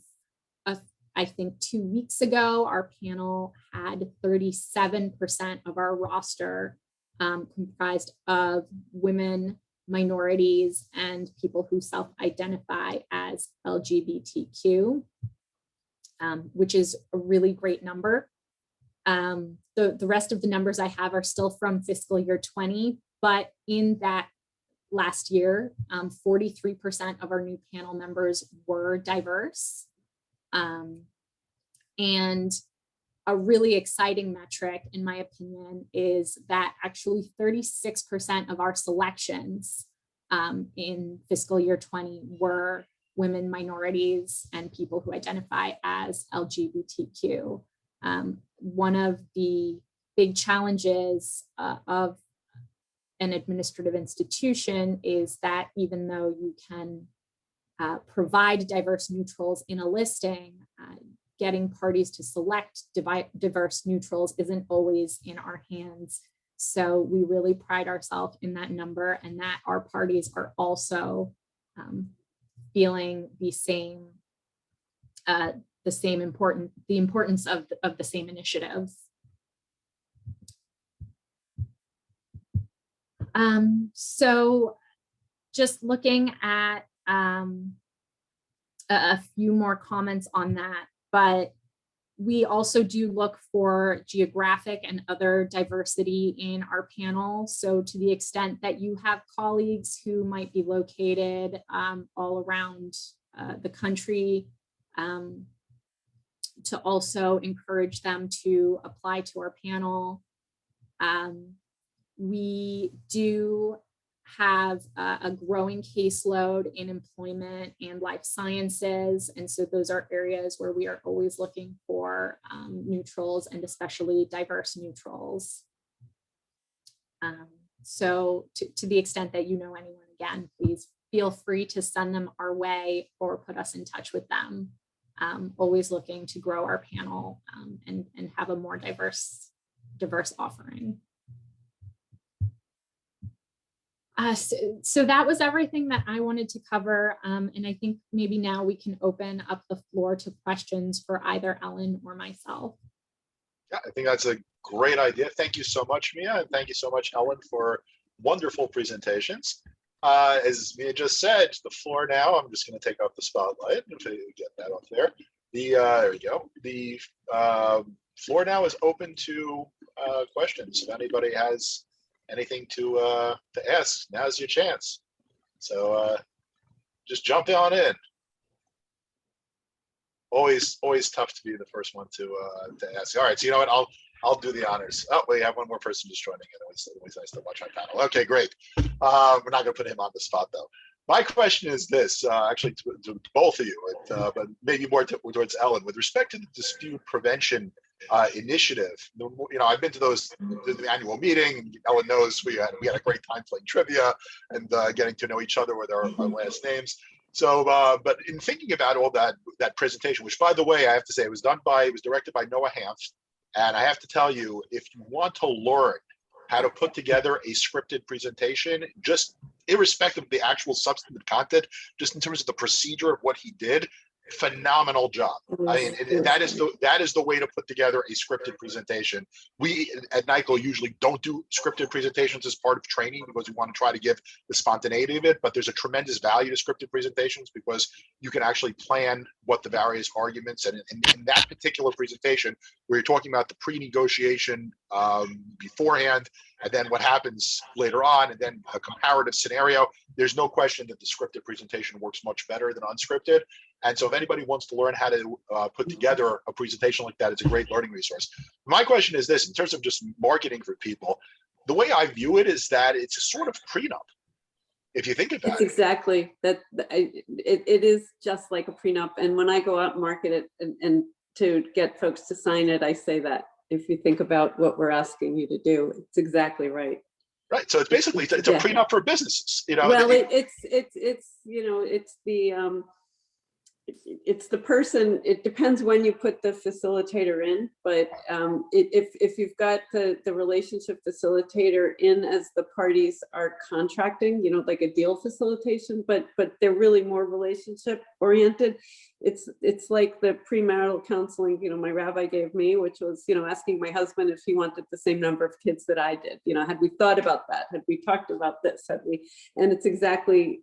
I think 2 weeks ago, our panel had 37% of our roster comprised of women, minorities, and people who self-identify as LGBTQ, which is a really great number. The rest of the numbers I have are still from fiscal year 20, but in that last year, 43% of our new panel members were diverse. And a really exciting metric, in my opinion, is that actually 36% of our selections in fiscal year 20 were women, minorities, and people who identify as LGBTQ. One of the big challenges of an administrative institution is that even though you can provide diverse neutrals in a listing, getting parties to select diverse neutrals isn't always in our hands. So we really pride ourselves in that number, and that our parties are also feeling the importance of the same initiatives. So just looking at a few more comments on that, but we also do look for geographic and other diversity in our panel. So to the extent that you have colleagues who might be located all around the country, to also encourage them to apply to our panel. We do have a growing caseload in employment and life sciences. And so those are areas where we are always looking for neutrals, and especially diverse neutrals. So to the extent that you know anyone, again, please feel free to send them our way or put us in touch with them. Always looking to grow our panel and have a more diverse offering. So that was everything that I wanted to cover. And I think maybe now we can open up the floor to questions for either Ellen or myself. Yeah, I think that's a great idea. Thank you so much, Mia. And thank you so much, Ellen, for wonderful presentations. As Mia just said, the floor now, I'm just going to take off the spotlight if I get that up there. There we go. The floor now is open to questions. If anybody has anything to ask, now's your chance. So just jump on in. Always tough to be the first one to ask. All right, so you know what? I'll do the honors. Oh, we have one more person just joining in. Always nice to watch our panel. Okay, great. We're not going to put him on the spot though. My question is this, actually to both of you, but maybe more towards Ellen. With respect to the dispute prevention initiative, I've been to the annual meeting. Ellen knows we had a great time playing trivia and getting to know each other with our last names. So, but in thinking about all that presentation, which by the way, I have to say, it was directed by Noah Hanft. And I have to tell you, if you want to learn how to put together a scripted presentation, just irrespective of the actual substantive content, just in terms of the procedure of what he did, phenomenal job. I mean, that is the way to put together a scripted presentation. We at NYCLA usually don't do scripted presentations as part of training because we want to try to give the spontaneity of it, but there's a tremendous value to scripted presentations because you can actually plan what the various arguments, and in that particular presentation where you're talking about the pre-negotiation beforehand, and then what happens later on, and then a comparative scenario, there's no question that the scripted presentation works much better than unscripted. And so if anybody wants to learn how to put together a presentation like that, it's a great learning resource. My question is this, in terms of just marketing for people, the way I view it is that it's a sort of prenup. If you think about it. Exactly that. It is just like a prenup. And when I go out and market it and to get folks to sign it, I say that if you think about what we're asking you to do, it's exactly right. Right. So it's basically, it's a prenup for businesses, Well, it's the person. It depends when you put the facilitator in, but if you've got the relationship facilitator in as the parties are contracting, like a deal facilitation, but they're really more relationship oriented. It's like the premarital counseling, my rabbi gave me, which was, asking my husband if he wanted the same number of kids that I did. Had we thought about that? Had we talked about this? And it's exactly,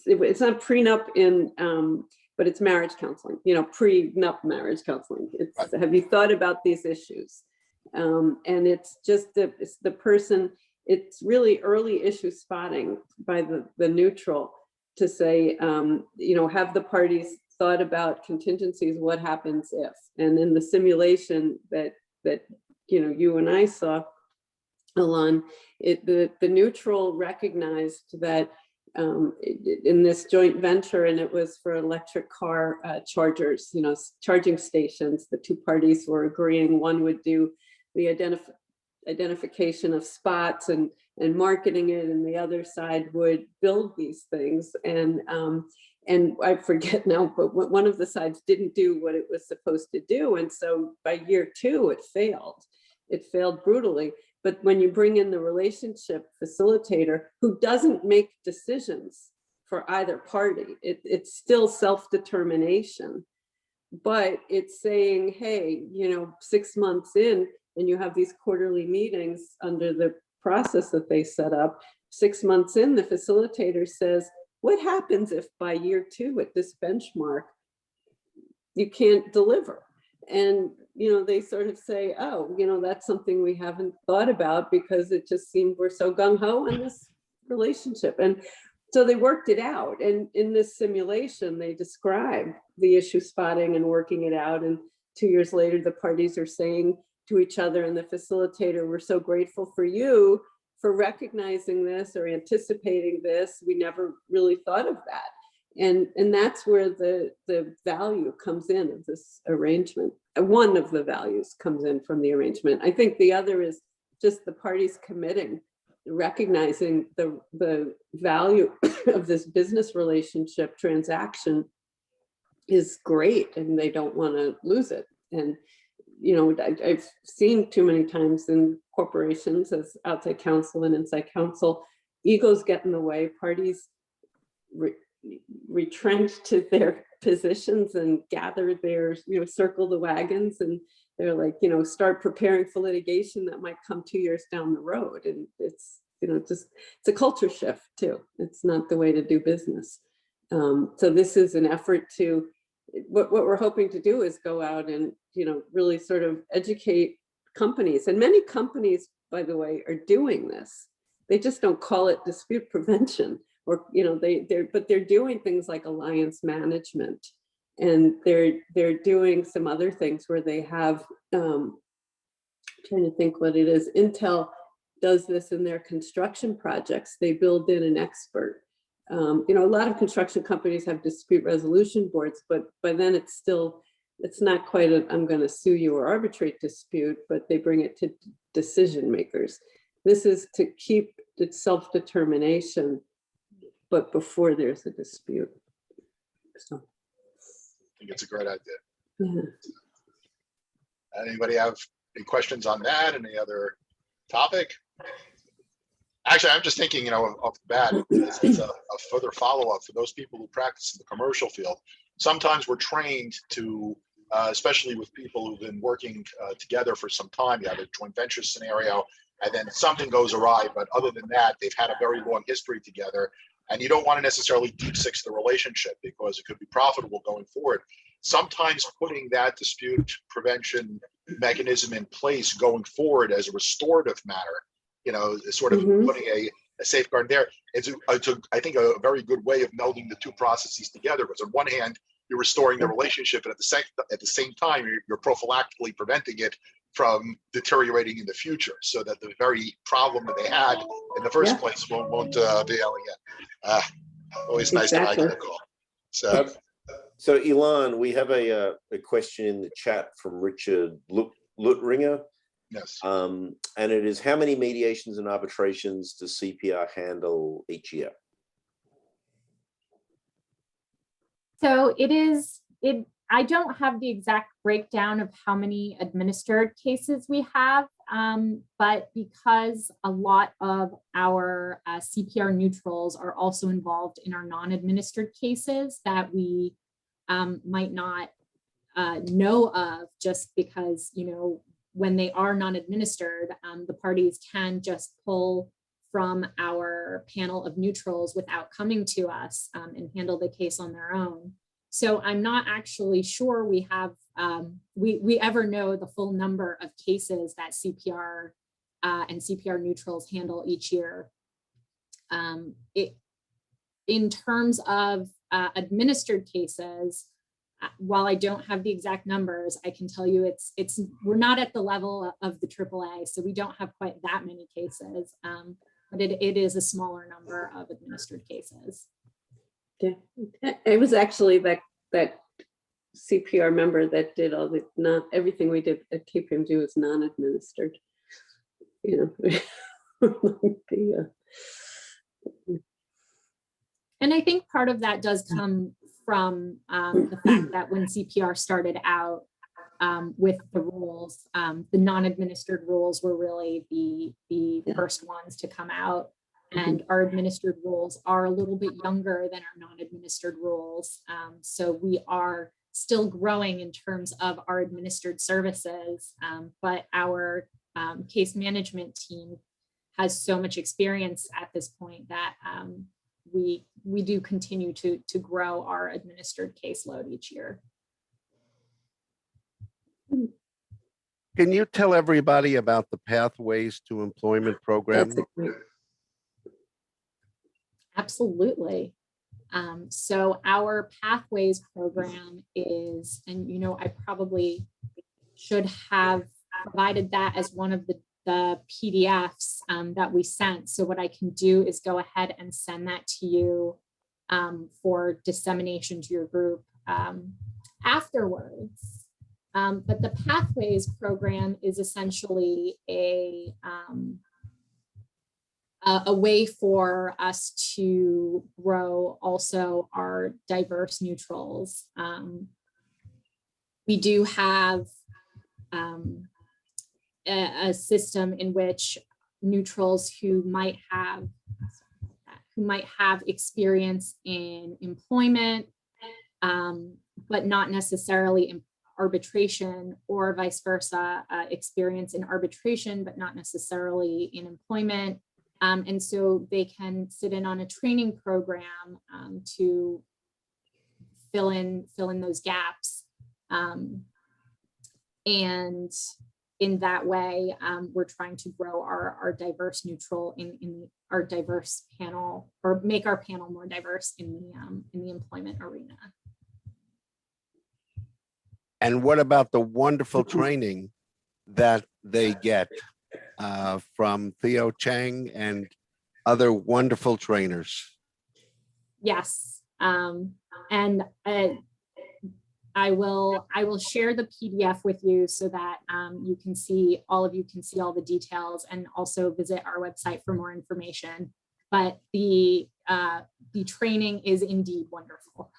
it's not prenup but it's marriage counseling, prenup marriage counseling. It's right. Have you thought about these issues? And it's just it's the person, it's really early issue spotting by the neutral to say, have the parties thought about contingencies, what happens if? And in the simulation that you and I saw, Alon, the neutral recognized that in this joint venture, and it was for electric car chargers, charging stations, the two parties were agreeing one would do the identification of spots and marketing it, and the other side would build these things. And I forget now, but one of the sides didn't do what it was supposed to do. And so by year 2, it failed. It failed brutally. But when you bring in the relationship facilitator who doesn't make decisions for either party, it's still self-determination, but it's saying, hey, 6 months in, and you have these quarterly meetings under the process that they set up. 6 months in, the facilitator says, what happens if by year 2 at this benchmark, you can't deliver? And they sort of say, oh, that's something we haven't thought about because it just seemed we're so gung-ho in this relationship. And so they worked it out. And in this simulation, they describe the issue spotting and working it out. And 2 years later, the parties are saying to each other and the facilitator, we're so grateful for you for recognizing this or anticipating this. We never really thought of that. And that's where the value comes in of this arrangement. One of the values comes in from the arrangement. I think the other is just the parties committing, recognizing the value of this business relationship transaction is great, and they don't want to lose it. And I've seen too many times in corporations as outside counsel and inside counsel, egos get in the way, parties retrench to their positions and gather their, circle the wagons, and they're like, start preparing for litigation that might come 2 years down the road. And it's, it's a culture shift too. It's not the way to do business. So this is an effort to, what we're hoping to do is go out and, really sort of educate companies. And many companies, by the way, are doing this. They just don't call it dispute prevention. Or, but they're doing things like alliance management And they're doing some other things where they have, trying to think what it is. Intel does this in their construction projects. They build in an expert. You know, a lot of construction companies have dispute resolution boards, but by then it's not quite a, I'm going to sue you or arbitrate dispute, but they bring it to decision makers. This is to keep the self-determination, but before there's a dispute. So, I think it's a great idea. yeah. Anybody have any questions on that? Any other topic? Actually, I'm just thinking, you know, off the bat, it's a further follow-up for those people who practice in the commercial field. Sometimes we're trained to, especially with people who've been working together for some time, you have a joint venture scenario, and then something goes awry. But other than that, they've had a very long history together. And you don't want to necessarily deep six the relationship because it could be profitable going forward. Sometimes putting that dispute prevention mechanism in place going forward as a restorative matter, you know, is sort of putting a safeguard there. It's I think a very good way of melding the two processes together. Because on one hand, you're restoring the relationship, and at the same time, you're prophylactically preventing it from deteriorating in the future, so that the very problem that they had in the first place won't be yelling at. Always nice to make a call. So Ilan, we have a question in the chat from Richard Lutringer. Yes. And it is, how many mediations and arbitrations does CPR handle each year? So I don't have the exact breakdown of how many administered cases we have, but because a lot of our CPR neutrals are also involved in our non-administered cases that we might not know of, just because, you know, when they are non-administered, the parties can just pull from our panel of neutrals without coming to us and handle the case on their own. So I'm not actually sure we have, we ever know the full number of cases that CPR and CPR neutrals handle each year. In terms of administered cases, while I don't have the exact numbers, I can tell you we're not at the level of the AAA, so we don't have quite that many cases, but it is a smaller number of administered cases. Yeah, it was actually that CPR member that did all the, not everything we did at KPMG was non-administered. You know, and I think part of that does come from the fact that when CPR started out with the rules, the non-administered rules were really the first ones to come out. And our administered rules are a little bit younger than our non-administered rules. So we are still growing in terms of our administered services, but our case management team has so much experience at this point that we do continue to grow our administered caseload each year. Can you tell everybody about the Pathways to Employment program? Absolutely. So our Pathways program is, and you know, I probably should have provided that as one of the PDFs that we sent. So what I can do is go ahead and send that to you for dissemination to your group afterwards. But the Pathways program is essentially a way for us to grow also our diverse neutrals. We do have a system in which neutrals who might have experience in employment, but not necessarily in arbitration, or vice versa, experience in arbitration, but not necessarily in employment. And so they can sit in on a training program to fill in those gaps. And in that way, we're trying to grow our diverse neutral in our diverse panel, or make our panel more diverse in the employment arena. And what about the wonderful training that they get from Theo Chang and other wonderful trainers? Yes, and I will share the PDF with you so that you can see, all of you can see all the details, and also visit our website for more information. But the training is indeed wonderful.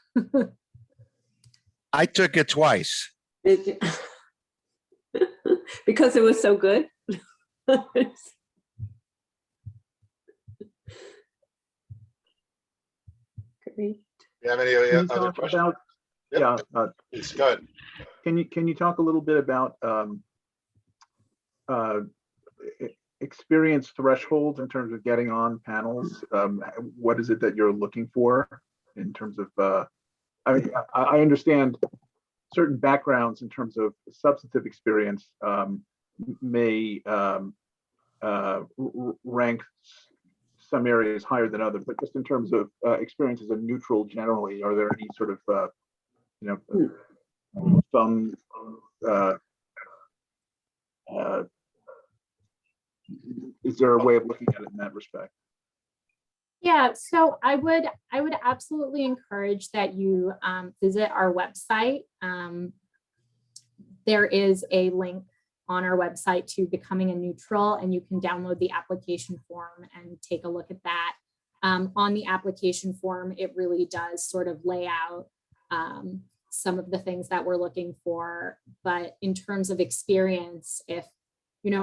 I took it twice. Because it was so good. Great. You have any Can you other talk questions? about, Yep. yeah, Please, go ahead. can you talk a little bit about experience thresholds in terms of getting on panels? What is it that you're looking for in terms of, I understand certain backgrounds in terms of substantive experience may rank some areas higher than others, but just in terms of experience as a neutral generally, are there any sort of, some is there a way of looking at it in that respect? Yeah, so I would absolutely encourage that you visit our website. There is a link on our website to becoming a neutral, and you can download the application form and take a look at that. On the application form, it really does sort of lay out some of the things that we're looking for. But in terms of experience, if,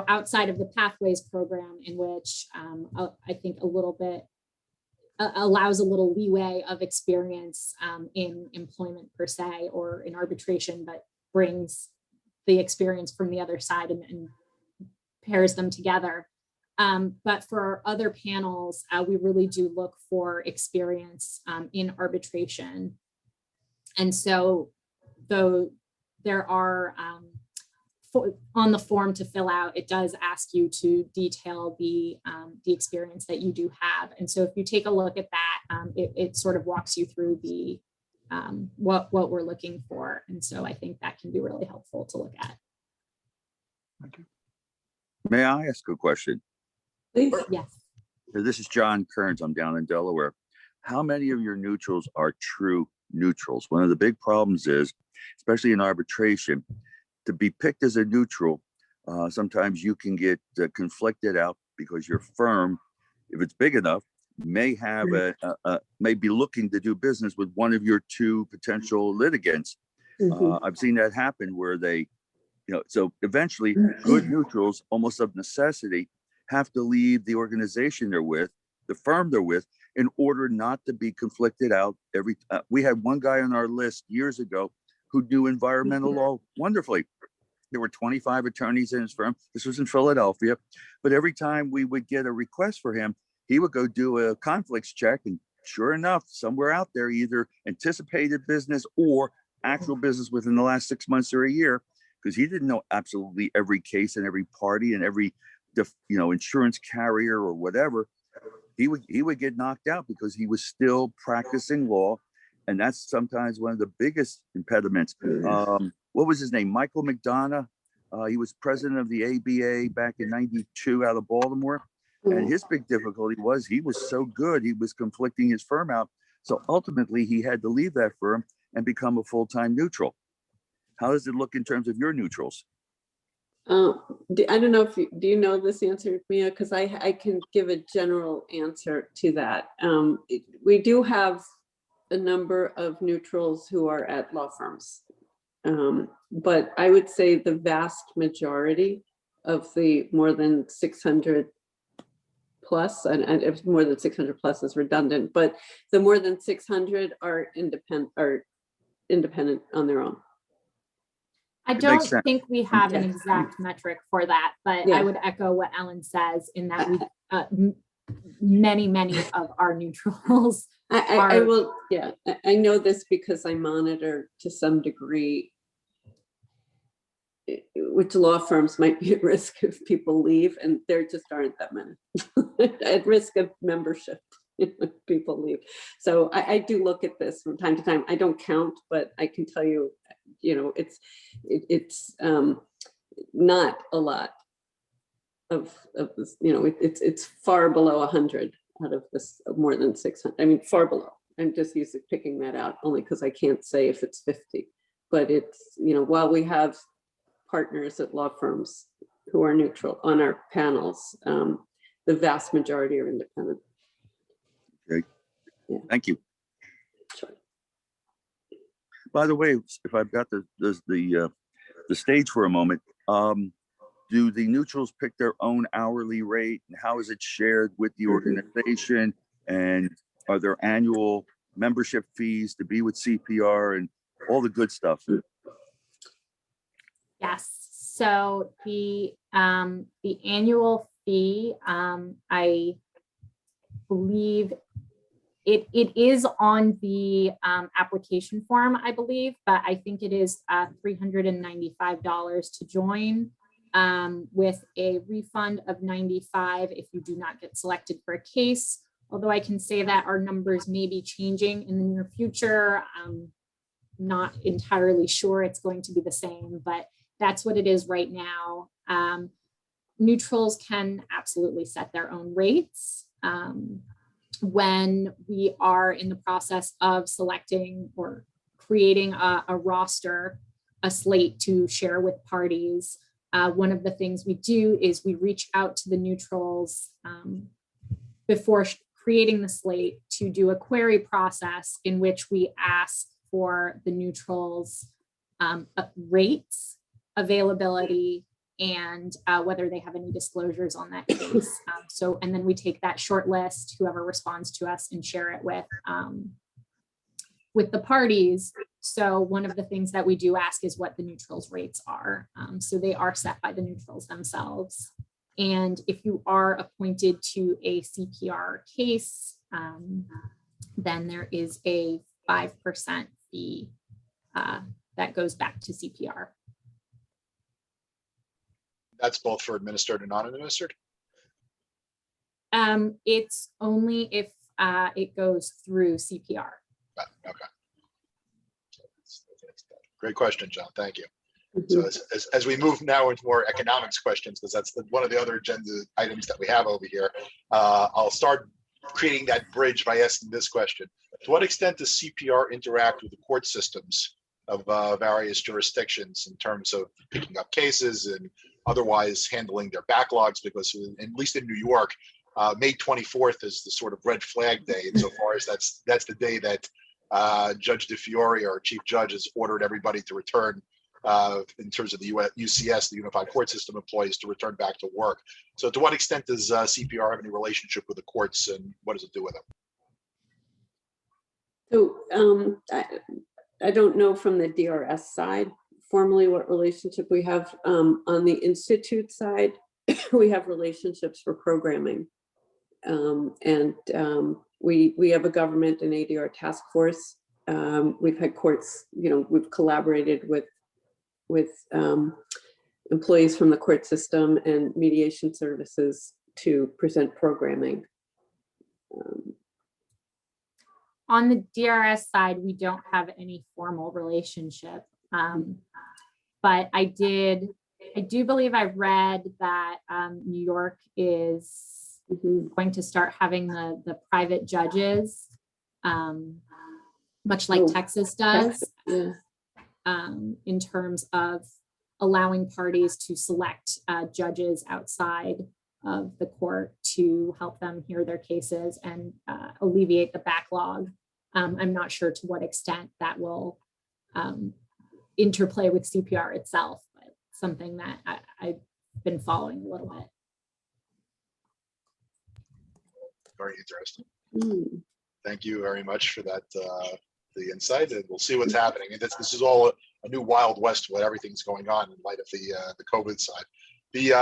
outside of the Pathways program, in which I think a little bit allows a little leeway of experience in employment per se, or in arbitration, but brings the experience from the other side and pairs them together. But for other panels, we really do look for experience in arbitration. And so though there are, on the form to fill out, it does ask you to detail the experience that you do have. And so if you take a look at that, it sort of walks you through the what we're looking for. And so I think that can be really helpful to look at. Thank you. May I ask a question? Please. Yes. This is John Kearns. I'm down in Delaware. How many of your neutrals are true neutrals? One of the big problems is, especially in arbitration, to be picked as a neutral, sometimes you can get conflicted out because your firm, if it's big enough, may have may be looking to do business with one of your two potential litigants. I've seen that happen where they, so eventually good neutrals, almost of necessity, have to leave the organization they're with, the firm they're with, in order not to be conflicted out. We had one guy on our list years ago who knew environmental law wonderfully. There were 25 attorneys in his firm. This was in Philadelphia. But every time we would get a request for him, he would go do a conflicts check. And sure enough, somewhere out there, either anticipated business or actual business within the last 6 months or a year, because he didn't know absolutely every case and every party and every insurance carrier or whatever. He would get knocked out because he was still practicing law. And that's sometimes one of the biggest impediments. What was his name? Michael Mcdonough. He was president of the ABA back in '92 out of Baltimore. And his big difficulty was he was so good, he was conflicting his firm out. So ultimately, he had to leave that firm and become a full-time neutral. How does it look in terms of your neutrals? I don't know if do you know this answer, Mia? Because I can give a general answer to that. We do have a number of neutrals who are at law firms. But I would say the vast majority of the more than 600 plus, and if more than 600 plus is redundant, but the more than 600 are independent on their own. I don't think we have an exact metric for that, but I would echo what Ellen says in that we, many of our neutrals I will, I know this because I monitor to some degree which law firms might be at risk if people leave, and there just aren't that many at risk of membership if people leave. So I do look at this from time to time. I don't count, but I can tell you, it's not a lot of this, it's far below 100 out of this, more than 600. I mean, far below. I'm just picking that out only because I can't say if it's 50, but it's, while we have partners at law firms who are neutral on our panels, the vast majority are independent. Okay. Yeah. Thank you. Sure. By the way, if I've got the stage for a moment, do the neutrals pick their own hourly rate, and how is it shared with the organization? And are there annual membership fees to be with CPR and all the good stuff? Yes. So the annual fee, I believe it is on the application form, I believe, but I think it is $395 to join, with a refund of $95 if you do not get selected for a case. Although I can say that our numbers may be changing in the near future. I'm not entirely sure it's going to be the same, but that's what it is right now. Neutrals can absolutely set their own rates. When we are in the process of selecting or creating a roster, a slate to share with parties, one of the things we do is we reach out to the neutrals before creating the slate to do a query process in which we ask for the neutrals rates, availability, and whether they have any disclosures on that case. And then we take that short list, whoever responds to us, and share it with the parties. So one of the things that we do ask is what the neutrals rates are. So they are set by the neutrals themselves. And if you are appointed to a CPR case, then there is a 5% fee that goes back to CPR. That's both for administered and non-administered? It's only if it goes through CPR. Okay. Great question, John. Thank you. Mhm. So as we move now into more economics questions, because that's one of the other agenda items that we have over here, I'll start creating that bridge by asking this question. To what extent does CPR interact with the court systems of various jurisdictions in terms of picking up cases and otherwise handling their backlogs? Because at least in New York, May 24th is the sort of red flag day, insofar as that's the day that Judge DeFiore, our chief judge, has ordered everybody to return in terms of the UCS, the Unified Court System employees, to return back to work. So to what extent does CPR have any relationship with the courts, and what does it do with them? So I don't know from the DRS side formally what relationship we have. On the institute side, we have relationships for programming. We have a government and ADR task force. We've had courts, we've collaborated with employees from the court system and mediation services to present programming. On the DRS side, we don't have any formal relationship, but I do believe I read that New York is going to start having the private judges, much like Texas does, in terms of allowing parties to select judges outside of the court to help them hear their cases and alleviate the backlog. I'm not sure to what extent that will interplay with CPR itself, but something that I've been following a little bit. Very interesting. Thank you very much for that, the insight, and we'll see what's happening. And this is all a new Wild West, what everything's going on in light of the COVID side. The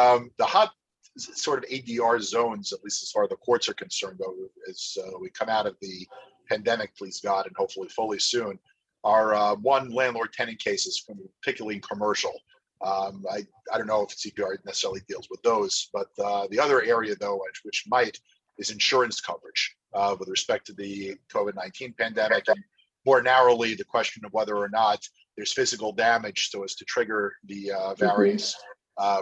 hot sort of ADR zones, at least as far as the courts are concerned, though, as we come out of the pandemic, please God, and hopefully fully soon, are one, landlord-tenant cases, particularly in commercial. I don't know if CPR necessarily deals with those, but the other area, though, which might, is insurance coverage with respect to the COVID-19 pandemic, and more narrowly, the question of whether or not there's physical damage so as to trigger the various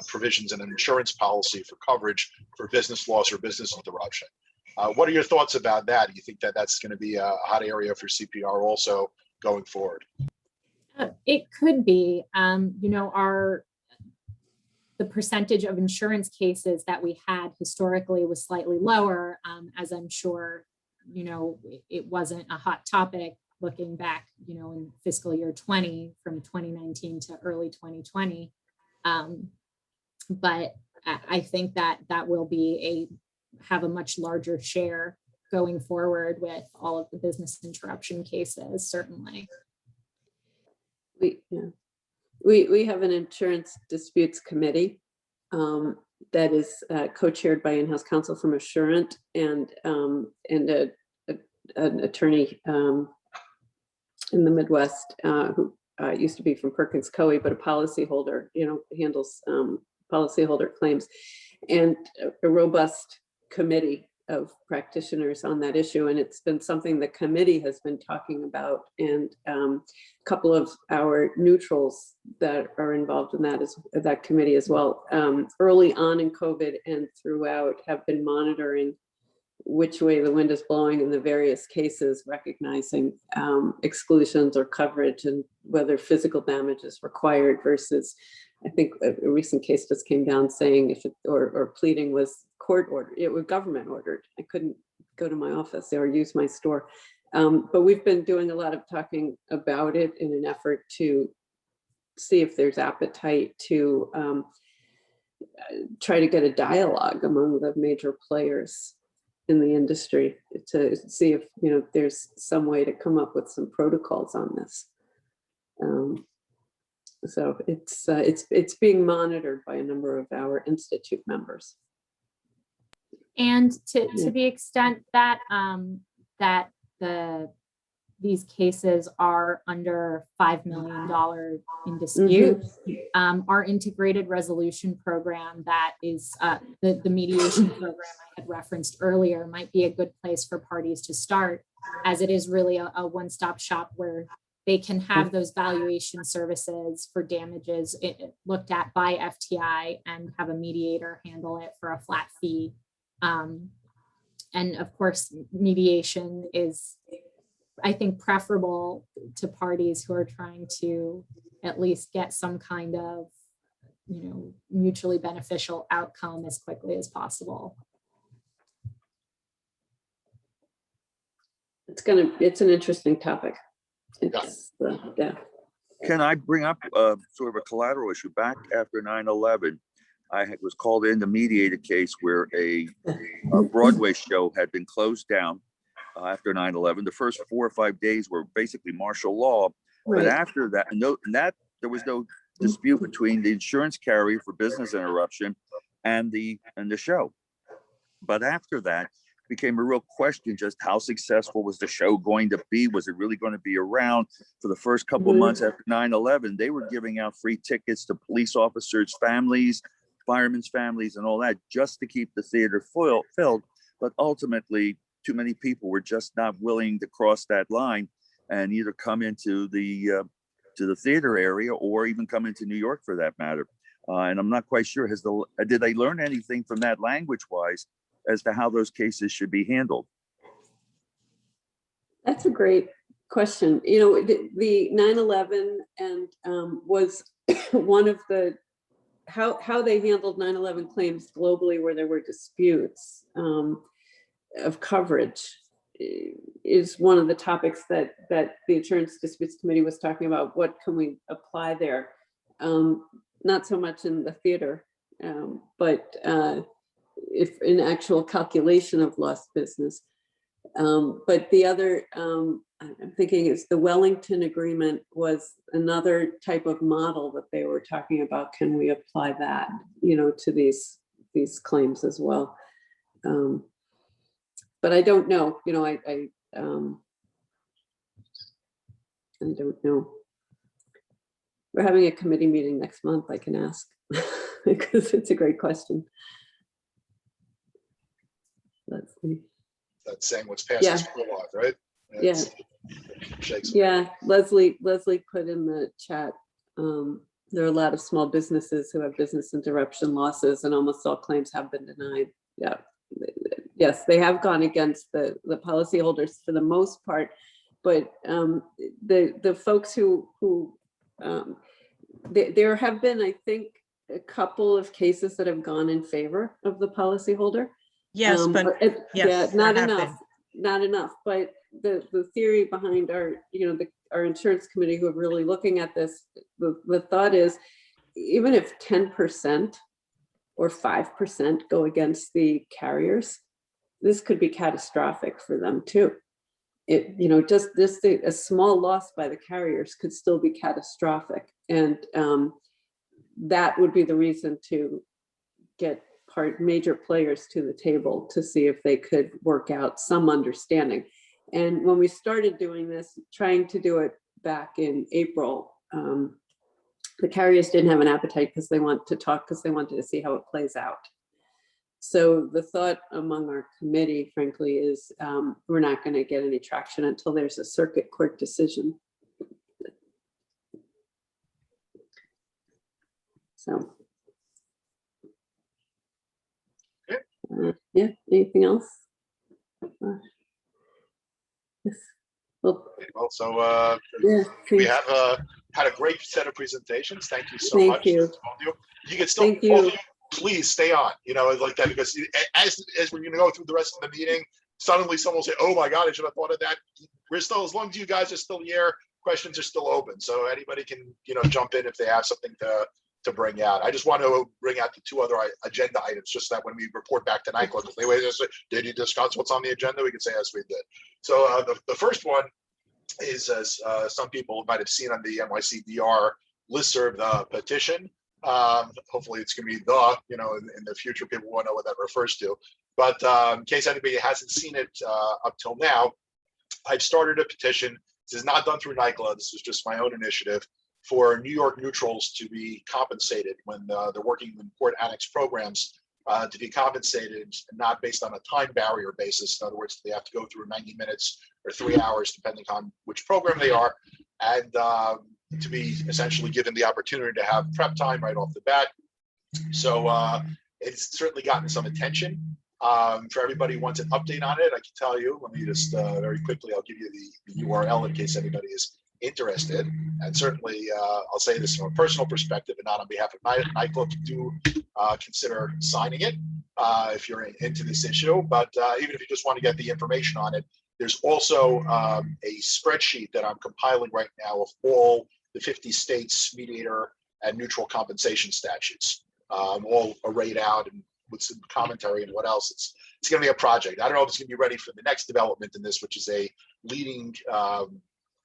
provisions in an insurance policy for coverage for business loss or business interruption. What are your thoughts about that? Do you think that that's going to be a hot area for CPR also going forward? It could be. The percentage of insurance cases that we had historically was slightly lower, as I'm sure, it wasn't a hot topic looking back, in fiscal year 20 from 2019 to early 2020. But I think that will have a much larger share going forward with all of the business interruption cases, certainly. We have an insurance disputes committee that is co-chaired by in-house counsel from Assurant and an attorney in the Midwest who used to be from Perkins Coie, but a policyholder, handles policyholder claims, and a robust committee of practitioners on that issue. And it's been something the committee has been talking about, and a couple of our neutrals that are involved in that committee as well, early on in COVID and throughout, have been monitoring which way the wind is blowing in the various cases, recognizing exclusions or coverage and whether physical damage is required versus, I think a recent case just came down saying if it, or pleading was court ordered, it was government ordered. I couldn't go to my office or use my store. But we've been doing a lot of talking about it in an effort to see if there's appetite to try to get a dialogue among the major players in the industry to see if there's some way to come up with some protocols on this. So it's being monitored by a number of our institute members. And to the extent that these cases are under $5 million in dispute, our integrated resolution program, that is the mediation program I had referenced earlier, might be a good place for parties to start, as it is really a one-stop shop where they can have those valuation services for damages looked at by FTI and have a mediator handle it for a flat fee. And of course, mediation is, I think, preferable to parties who are trying to at least get some kind of, mutually beneficial outcome as quickly as possible. It's an interesting topic. Yeah. Can I bring up sort of a collateral issue? Back after 9/11, I was called in to mediate a case where a Broadway show had been closed down after 9/11. The first 4 or 5 days were basically martial law, Right. but after that, there was no dispute between the insurance carrier for business interruption and the show. But after that, became a real question, just how successful was the show going to be? Was it really going to be around? For the first couple of months after 9/11, they were giving out free tickets to police officers' families, firemen's families, and all that, just to keep the theater filled. But ultimately, too many people were just not willing to cross that line and either come into the theater area or even come into New York for that matter. And I'm not quite sure, did they learn anything from that language-wise as to how those cases should be handled? That's a great question. The 9/11 and was one of the how they handled 9/11 claims globally where there were disputes of coverage is one of the topics that the Insurance Disputes Committee was talking about. What can we apply there? Not so much in the theater, but if in actual calculation of lost business. But the other, I'm thinking, is the Wellington Agreement was another type of model that they were talking about. Can we apply that, to these claims as well? But I don't know. I don't know. We're having a committee meeting next month. I can ask because it's a great question. Let's see. That's saying what's past is prologue, right? Yeah. shakes. Yeah, Leslie put in the chat, there are a lot of small businesses who have business interruption losses, and almost all claims have been denied. Yeah, yes, they have gone against the policyholders for the most part, but the folks who there have been, I think, a couple of cases that have gone in favor of the policyholder. Yes, but yeah, yes, not there have enough, not enough. But the theory behind our, our insurance committee who are really looking at this, the thought is, even if 10% or 5% go against the carriers, this could be catastrophic for them too. It, just this thing, a small loss by the carriers could still be catastrophic, and that would be the reason to get major players to the table to see if they could work out some understanding. And when we started doing this, trying to do it back in April, the carriers didn't have an appetite because they want to talk, because they wanted to see how it plays out. So the thought among our committee, frankly, is we're not going to get any traction until there's a circuit court decision. So, yeah, anything else? Yes. Well, Also, yeah, we have had a great set of presentations. Thank you so Thank much. you. All of you. You can still, Thank all of you. you, please stay on, like that, because as we're going to go through the rest of the meeting, suddenly someone will say, oh my God, I should have thought of that. We're still, as long as you guys are still here, questions are still open. So anybody can, jump in if they have something to bring out. I just want to bring out the two other agenda items, just that when we report back to NYCLA, did you discuss what's on the agenda? We can say, yes, we did. So the first one is, as some people might have seen on the NYCDR listserv, the petition. Hopefully it's going to be in the future, people will know what that refers to. But in case anybody hasn't seen it up till now, I've started a petition. This is not done through NYCLA. This is just my own initiative, for New York neutrals to be compensated when they're working in court annex programs, to be compensated, not based on a time barrier basis. In other words, they have to go through 90 minutes or 3 hours, depending on which program they are, and to be essentially given the opportunity to have prep time right off the bat. So it's certainly gotten some attention. For everybody who wants an update on it, I can tell you, let me just very quickly, I'll give you the URL in case anybody is interested. And certainly I'll say this from a personal perspective and not on behalf of NYCLA, do consider signing it if you're into this issue. But even if you just want to get the information on it, there's also a spreadsheet that I'm compiling right now of all the 50 states mediator and neutral compensation statutes, all arrayed out and with some commentary and what else. It's going to be a project. I don't know if it's going to be ready for the next development in this, which is a leading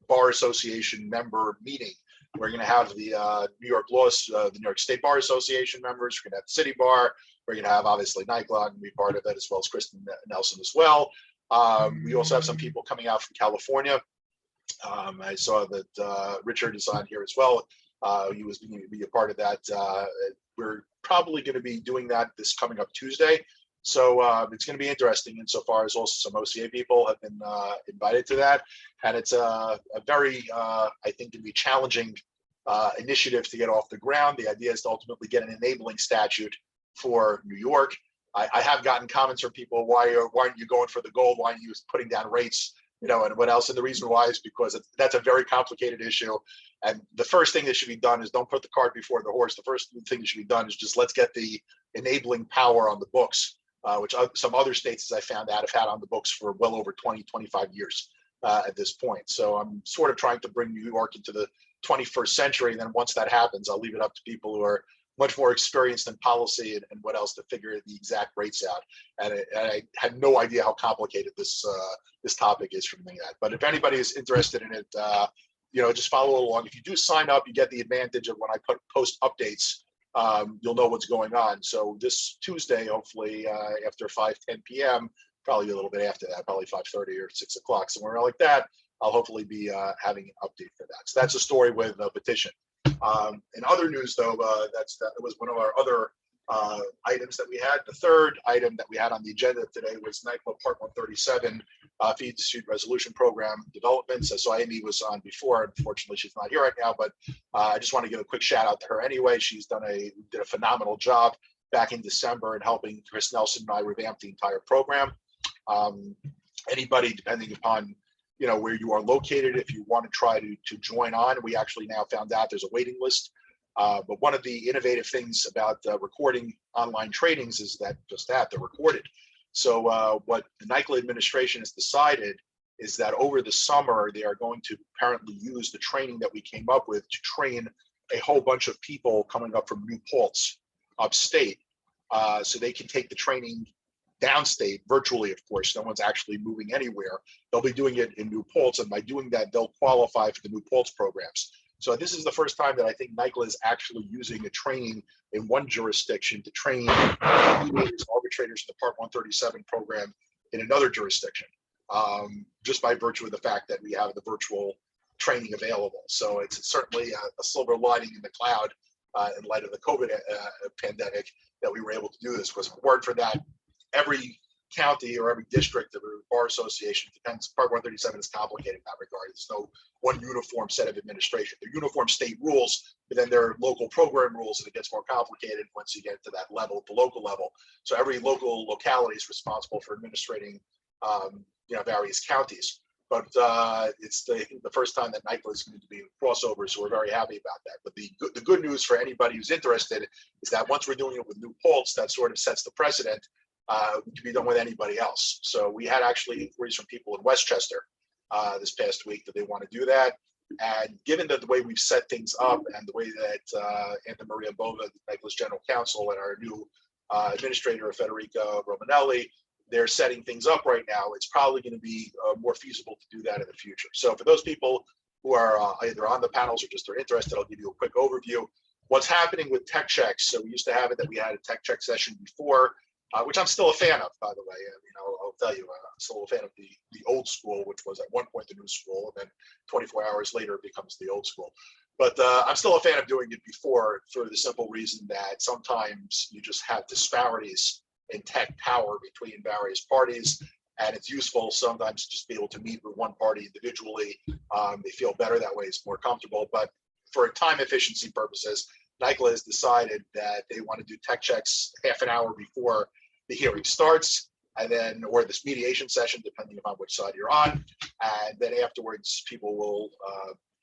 Bar Association member meeting. We're going to have the New York laws, the New York State Bar Association members. We're going to have the City Bar. We're going to have obviously NYCLA going to be part of it, as well as Kristen Nelson as well. We also have some people coming out from California. I saw that Richard is on here as well. He was going to be a part of that. We're probably going to be doing that this coming up Tuesday. So it's going to be interesting insofar as also some OCA people have been invited to that. And it's a very, I think, going to be challenging initiative to get off the ground. The idea is to ultimately get an enabling statute for New York. I have gotten comments from people, why aren't you going for the gold? Why aren't you putting down rates? And what else? And the reason why is because that's a very complicated issue. And the first thing that should be done is don't put the cart before the horse. The first thing that should be done is just let's get the enabling power on the books, which some other states, as I found out, have had on the books for well over 20, 25 years at this point. So I'm sort of trying to bring New York into the 21st century. And then once that happens, I'll leave it up to people who are much more experienced in policy and what else to figure the exact rates out. And I had no idea how complicated this topic is from that. But if anybody is interested in it, just follow along. If you do sign up, you get the advantage of when I post updates, you'll know what's going on. So this Tuesday, hopefully after 5:10 p.m., probably a little bit after that, probably 5:30 or 6 o'clock, somewhere like that, I'll hopefully be having an update for that. So that's a story with a petition. In other news, though, that was one of our other items that we had. The third item that we had on the agenda today was NYCLA Part 137 fee dispute resolution program developments. So Amy was on before. Unfortunately, she's not here right now, but I just want to give a quick shout out to her anyway. She's did a phenomenal job back in December in helping Chris Nelson and I revamp the entire program. Anybody, depending upon where you are located, if you want to try to join on, we actually now found out there's a waiting list. But one of the innovative things about recording online trainings is that they're recorded. So what the NYCLA administration has decided is that over the summer, they are going to apparently use the training that we came up with to train a whole bunch of people coming up from New Paltz upstate. So they can take the training downstate virtually, of course. No one's actually moving anywhere. They'll be doing it in New Paltz, and by doing that, they'll qualify for the New Paltz programs. So this is the first time that I think NYCLA is actually using a training in one jurisdiction to train mediators, arbitrators in the Part 137 program in another jurisdiction, just by virtue of the fact that we have the virtual training available. So it's certainly a silver lining in the cloud in light of the COVID pandemic that we were able to do this. Because if it weren't for that, every county or every district of a bar association, depends, Part 137 is complicated in that regard. There's no one uniform set of administration. They're uniform state rules, but then there are local program rules, and it gets more complicated once you get to that level, the local level. So every local locality is responsible for administrating various counties. But it's the first time that NYCLA is going to be crossover, so we're very happy about that. But the good news for anybody who's interested is that once we're doing it with New Paltz, that sort of sets the precedent. It can be done with anybody else. So we had actually inquiries from people in Westchester this past week that they want to do that. And given that the way we've set things up and the way that Anna Maria Bova, NYCLA's general counsel, and our new administrator, Federica Romanelli, they're setting things up right now, it's probably going to be more feasible to do that in the future. So for those people who are either on the panels or just are interested, I'll give you a quick overview. What's happening with tech checks? So we used to have it that we had a tech check session before, which I'm still a fan of, by the way. I'll tell you, I'm still a fan of the old school, which was at one point the new school, and then 24 hours later it becomes the old school. But I'm still a fan of doing it before, for the simple reason that sometimes you just have disparities in tech power between various parties, and it's useful sometimes to just be able to meet with one party individually. They feel better that way, it's more comfortable. But for time efficiency purposes, NYCLA has decided that they want to do tech checks half an hour before the hearing starts, and then, or this mediation session, depending upon which side you're on. And then afterwards, people will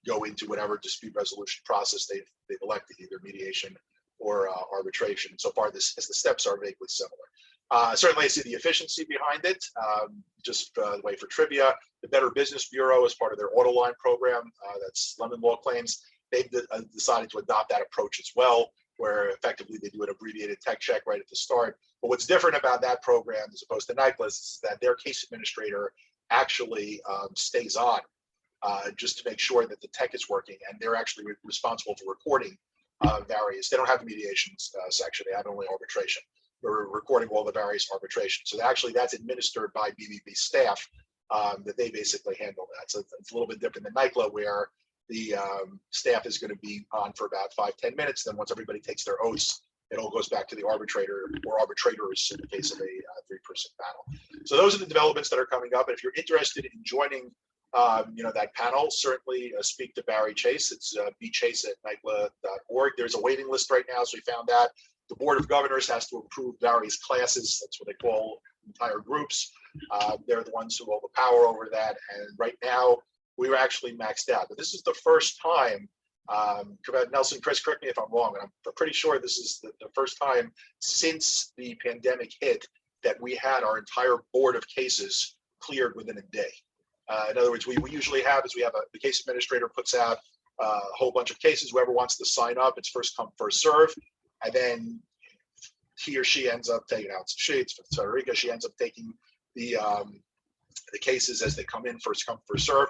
go into whatever dispute resolution process they've elected, either mediation or arbitration. So far, the steps are vaguely similar. Certainly, I see the efficiency behind it. Just the way for trivia, the Better Business Bureau, as part of their auto line program, that's Lemon Law Claims, they've decided to adopt that approach as well, where effectively they do an abbreviated tech check right at the start. But what's different about that program as opposed to NYCLA's is that their case administrator actually stays on just to make sure that the tech is working, and they're actually responsible for recording various. They don't have a mediations section, they have only arbitration. We're recording all the various arbitrations. So actually that's administered by BBB staff that they basically handle that. So it's a little bit different than NYCLA, where the staff is going to be on for about 5-10 minutes. Then once everybody takes their oaths, it all goes back to the arbitrator or arbitrators in the case of a 3-person panel. So those are the developments that are coming up. And if you're interested in joining that panel, certainly speak to Barry Chase. It's bchase@nycla.org. There's a waiting list right now, so we found that. The Board of Governors has to approve various classes. That's what they call entire groups. They're the ones who hold the power over that. And right now, we were actually maxed out. But this is the first time, Nelson, Chris, correct me if I'm wrong, but I'm pretty sure this is the first time since the pandemic hit that we had our entire board of cases cleared within a day. In other words, we usually have is we have the case administrator puts out a whole bunch of cases. Whoever wants to sign up, it's first come, first serve. And then he or she ends up taking out sheets for Federica. She ends up taking the cases as they come in, first come, first serve.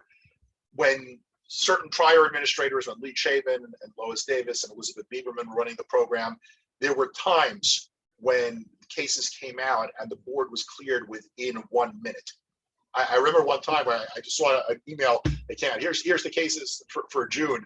When certain prior administrators, when Lee Chavin and Lois Davis and Elizabeth Bieberman were running the program, there were times when cases came out and the board was cleared within 1 minute. I remember one time where I just saw an email. They can't. Here's the cases for June.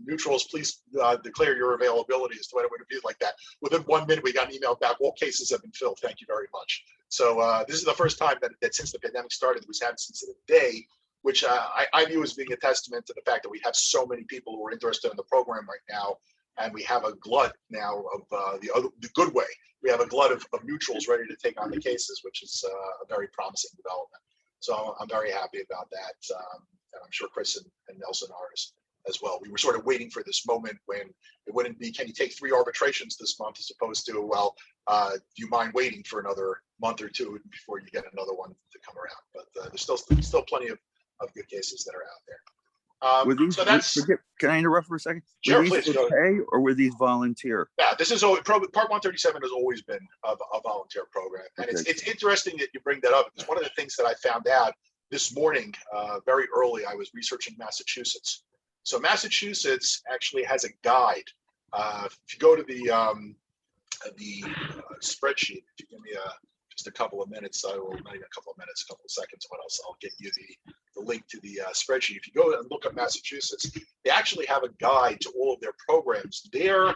Neutrals, please declare your availability as to when it would be like that. Within 1 minute, we got an email back. All cases have been filled. Thank you very much. So this is the first time that since the pandemic started, we've had since the day, which I view as being a testament to the fact that we have so many people who are interested in the program right now, and we have a glut now of the good way. We have a glut of neutrals ready to take on the cases, which is a very promising development. So I'm very happy about that. And I'm sure Chris and Nelson are as well. We were sort of waiting for this moment when it wouldn't be, can you take 3 arbitrations this month, as opposed to, well, do you mind waiting for another month or two before you get another one to come around? But there's still plenty of good cases that are out there. Were these, so that's, can I interrupt for a second? Sure, Were these please, for pay or were these volunteer? yeah, this is Part 137 has always been a volunteer program, and Okay. it's interesting that you bring that up, because one of the things that I found out this morning, very early, I was researching Massachusetts. So Massachusetts actually has a guide. If you go to the spreadsheet, if you give me just a couple of minutes, I will, not even a couple of minutes, a couple of seconds, what else? I'll get you the link to the spreadsheet. If you go and look at Massachusetts, they actually have a guide to all of their programs. Their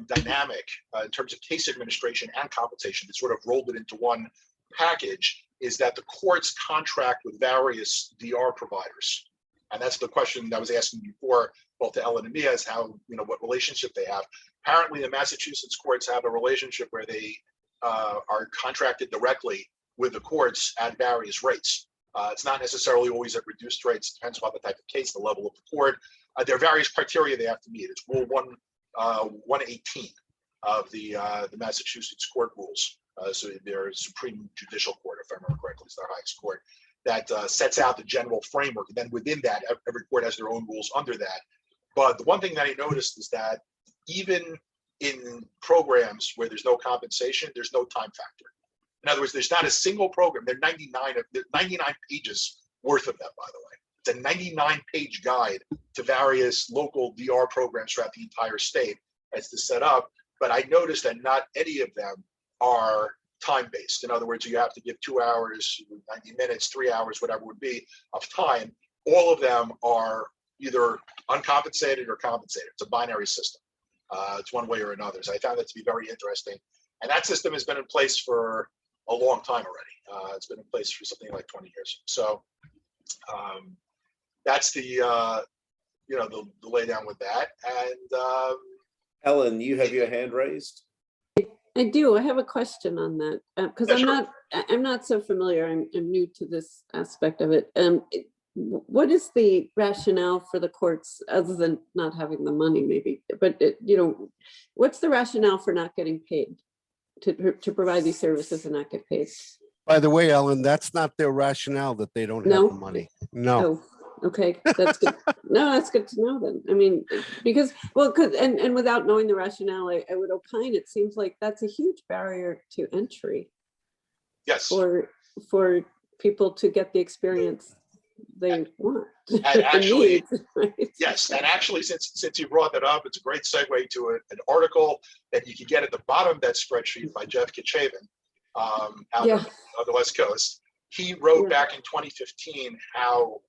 dynamic in terms of case administration and compensation, they sort of rolled it into one package, is that the courts contract with various DR providers. And that's the question I was asking before, both to Ellen and Mia, is how, what relationship they have. Apparently the Massachusetts courts have a relationship where they are contracted directly with the courts at various rates. It's not necessarily always at reduced rates. It depends on the type of case, the level of the court. There are various criteria they have to meet. It's Rule 118 of the Massachusetts court rules. So their Supreme Judicial Court, if I remember correctly, is their highest court, that sets out the general framework. And then within that, every court has their own rules under that. But the one thing that I noticed is that even in programs where there's no compensation, there's no time factor. In other words, there's not a single program. There are 99 pages worth of them, by the way. It's a 99-page guide to various local DR programs throughout the entire state as to set up. But I noticed that not any of them are time-based. In other words, you have to give 2 hours, 90 minutes, 3 hours, whatever it would be, of time. All of them are either uncompensated or compensated. It's a binary system. It's one way or another. So I found that to be very interesting. And that system has been in place for a long time already. It's been in place for something like 20 years. So that's the lay down with that. And Ellen, you have your hand raised. I do. I have a question on that, because Yeah, sure. I'm not so familiar. I'm new to this aspect of it. What is the rationale for the courts, other than not having the money, maybe? But what's the rationale for not getting paid to provide these services and not get paid? By the way, Ellen, that's not their rationale that they don't No? have the money. No. Oh, okay, that's good. No, that's good to know then. I mean, because, well, and without knowing the rationale, I would opine, it seems like that's a huge barrier to entry yes. for people to get the experience they want. And actually, right? Yes, and actually, since you brought that up, it's a great segue to an article that you can get at the bottom of that spreadsheet by Jeff Kitchaven out on the West Coast. He wrote back in 2015 how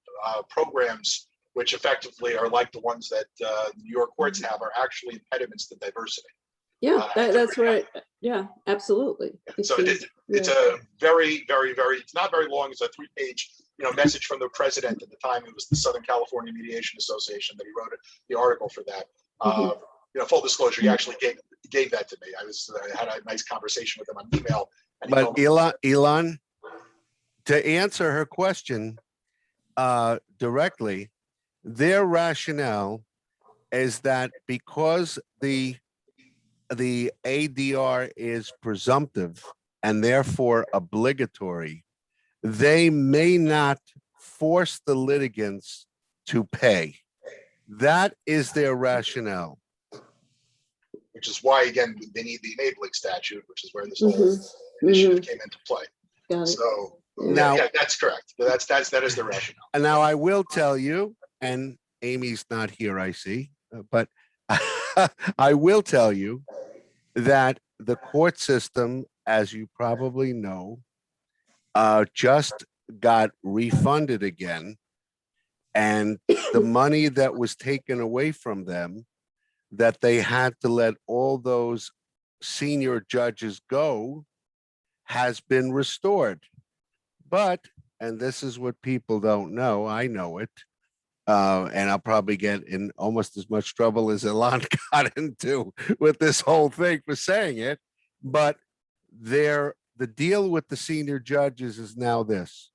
programs, which effectively are like the ones that New York courts have, are actually impediments to diversity. Yeah, that's right. Yeah, absolutely. So it's a very, very, very, it's not very long. It's a 3-page message from the president. At the time, it was the Southern California Mediation Association that he wrote the article for that. Full disclosure, he actually gave that to me. I had a nice conversation with him on email. And But Elon, to answer her question directly, their rationale is that because the ADR is presumptive and therefore obligatory, they may not force the litigants to pay. That is their rationale. Which is why, again, they need the enabling statute, which is where this whole initiative came into play. So now, yeah, that's correct. That is the rationale. And now I will tell you, and Amy's not here, I see, but I will tell you that the court system, as you probably know, just got refunded again. And the money that was taken away from them, that they had to let all those senior judges go, has been restored. But, and this is what people don't know, I know it, and I'll probably get in almost as much trouble as Ilan got into with this whole thing for saying it, but the deal with the senior judges is now this.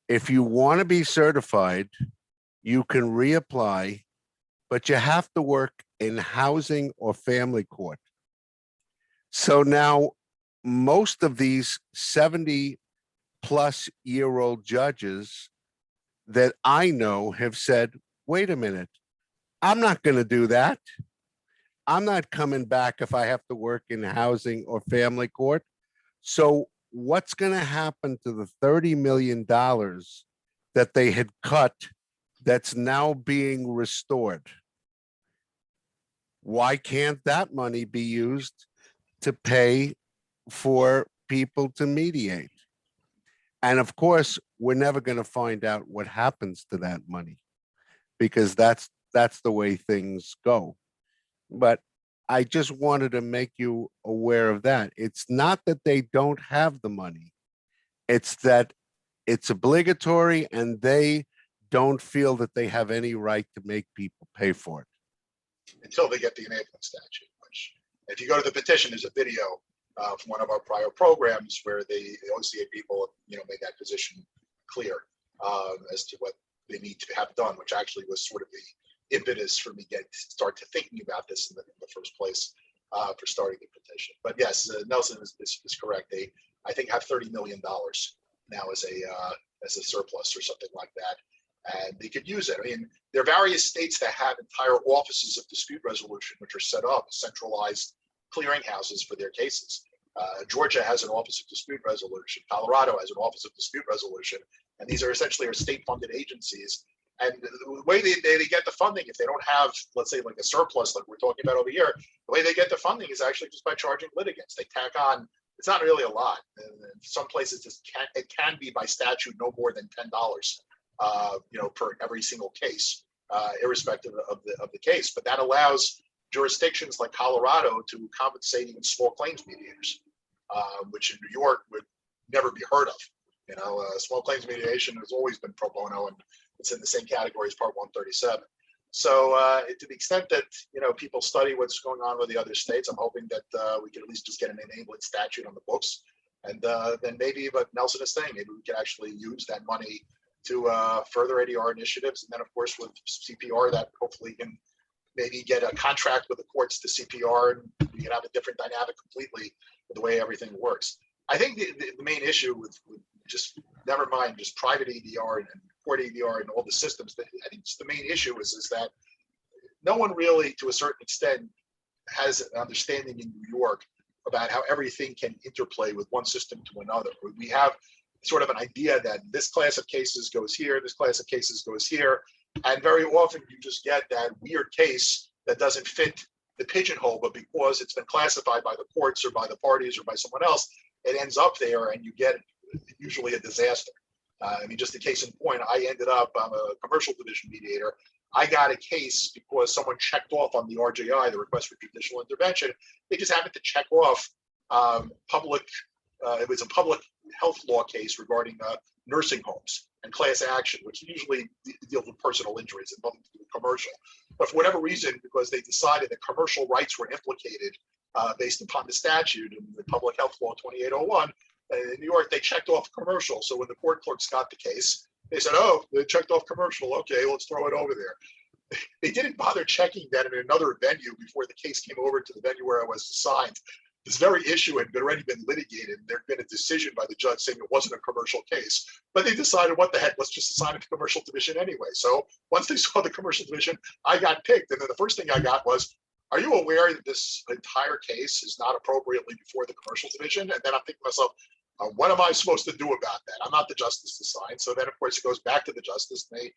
If you want to be certified, you can reapply, but you have to work in housing or family court. So now most of these 70-plus-year-old judges that I know have said, wait a minute, I'm not going to do that. I'm not coming back if I have to work in housing or family court. So what's going to happen to the $30 million that they had cut that's now being restored? Why can't that money be used to pay for people to mediate? And of course, we're never going to find out what happens to that money, because that's the way things go. But I just wanted to make you aware of that. It's not that they don't have the money. It's that it's obligatory and they don't feel that they have any right to make people pay for it. Until they get the enabling statute, which if you go to the petition, there's a video from one of our prior programs where the OCA people, made that position clear as to what they need to have done, which actually was sort of the impetus for me start to thinking about this in the first place for starting the petition. But yes, Nelson is correct. They, I think, have $30 million now as a surplus or something like that, and they could use it. I mean, there are various states that have entire offices of dispute resolution, which are set up as centralized clearinghouses for their cases. Georgia has an office of dispute resolution. Colorado has an office of dispute resolution, and these are essentially state-funded agencies. And the way they get the funding, if they don't have, let's say, like a surplus like we're talking about over here, the way they get the funding is actually just by charging litigants. They tack on, it's not really a lot. In some places, it can be by statute no more than $10, per every single case, irrespective of the case. But that allows jurisdictions like Colorado to compensate even small claims mediators, which in New York would never be heard of. Small claims mediation has always been pro bono, and it's in the same category as Part 137. So to the extent that people study what's going on with the other states, I'm hoping that we can at least just get an enabling statute on the books, and then maybe what Nelson is saying, maybe we can actually use that money to further ADR initiatives, and then of course with CPR that hopefully can maybe get a contract with the courts to CPR, and we can have a different dynamic completely with the way everything works. I think the main issue with just never mind just private ADR and court ADR and all the systems, that I think the main issue is that no one really, to a certain extent, has an understanding in New York about how everything can interplay with one system to another. We have sort of an idea that this class of cases goes here, this class of cases goes here, and very often you just get that weird case that doesn't fit the pigeonhole, but because it's been classified by the courts or by the parties or by someone else, it ends up there, and you get usually a disaster. Just a case in point, I'm a commercial division mediator. I got a case because someone checked off on the RJI, the request for judicial intervention. They just happened to check off it was a public health law case regarding nursing homes and class action, which usually deals with personal injuries and nothing to do with commercial. But for whatever reason, because they decided that commercial rights were implicated based upon the statute in the public health law 2801, in New York, they checked off commercial. So when the court clerks got the case, they said, oh, they checked off commercial. Okay, let's throw it over there. They didn't bother checking that in another venue before the case came over to the venue where I was assigned. This very issue had already been litigated. There'd been a decision by the judge saying it wasn't a commercial case, but they decided, what the heck, let's just assign it to commercial division anyway. So once they saw the commercial division, I got picked. And then the first thing I got was, are you aware that this entire case is not appropriately before the commercial division? And then I'm thinking to myself, what am I supposed to do about that? I'm not the justice assigned. So then, of course, it goes back to the justice. And they,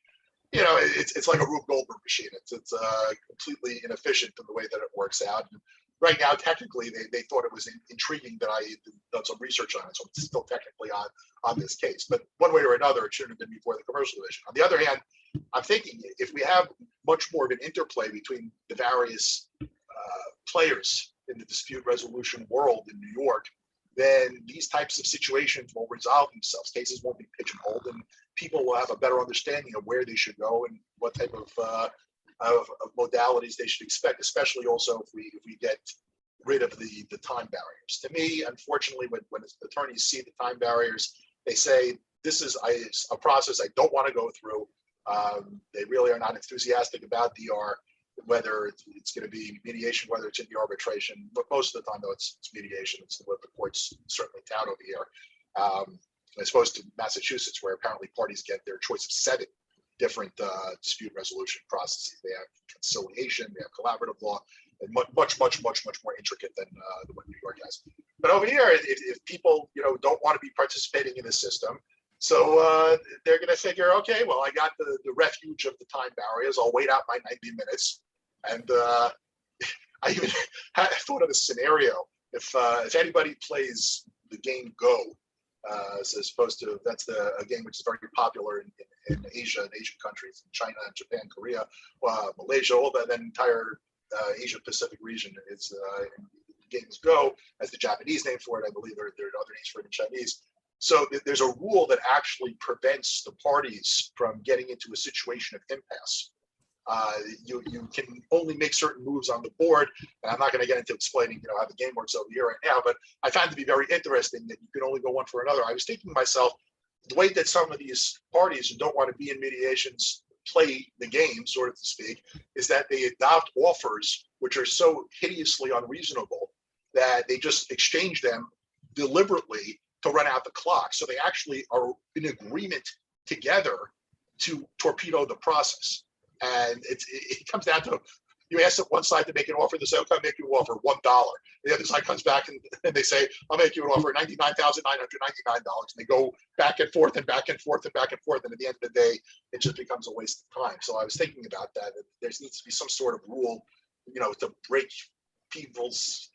it's like a Rube Goldberg machine. It's completely inefficient in the way that it works out. And right now, technically, they thought it was intriguing that I had done some research on it, so it's still technically on this case. But one way or another, it shouldn't have been before the commercial division. On the other hand, I'm thinking if we have much more of an interplay between the various players in the dispute resolution world in New York, then these types of situations will resolve themselves. Cases won't be pigeonholed, and people will have a better understanding of where they should go and what type of modalities they should expect, especially also if we get rid of the time barriers. To me, unfortunately, when attorneys see the time barriers, they say, this is a process I don't want to go through. They really are not enthusiastic about DR, whether it's going to be mediation, whether it's in the arbitration. But most of the time, though, it's mediation. It's what the courts certainly tout over here. As opposed to Massachusetts, where apparently parties get their choice of 7 different dispute resolution processes. They have conciliation, they have collaborative law, and much more intricate than what New York has. But over here, if people don't want to be participating in the system, so they're going to figure, okay, well, I got the refuge of the time barriers. I'll wait out my 90 minutes. And I even thought of a scenario. If anybody plays the game Go, as opposed to, that's a game which is very popular in Asia and Asian countries, in China, Japan, Korea, Malaysia, all that entire Asia Pacific region is games Go, as the Japanese name for it. I believe there are other names for it in Chinese. So there's a rule that actually prevents the parties from getting into a situation of impasse. You can only make certain moves on the board, and I'm not going to get into explaining how the game works over here right now, but I found it to be very interesting that you can only go one for another. I was thinking to myself, the way that some of these parties who don't want to be in mediations play the game, sort of to speak, is that they adopt offers which are so hideously unreasonable that they just exchange them deliberately to run out the clock. So they actually are in agreement together to torpedo the process. And it comes down to, you ask one side to make an offer, they say, okay, I'll make you an offer $1. The other side comes back and they say, I'll make you an offer $99,999. And they go back and forth and back and forth and back and forth. And at the end of the day, it just becomes a waste of time. So I was thinking about that. There needs to be some sort of rule, to break people's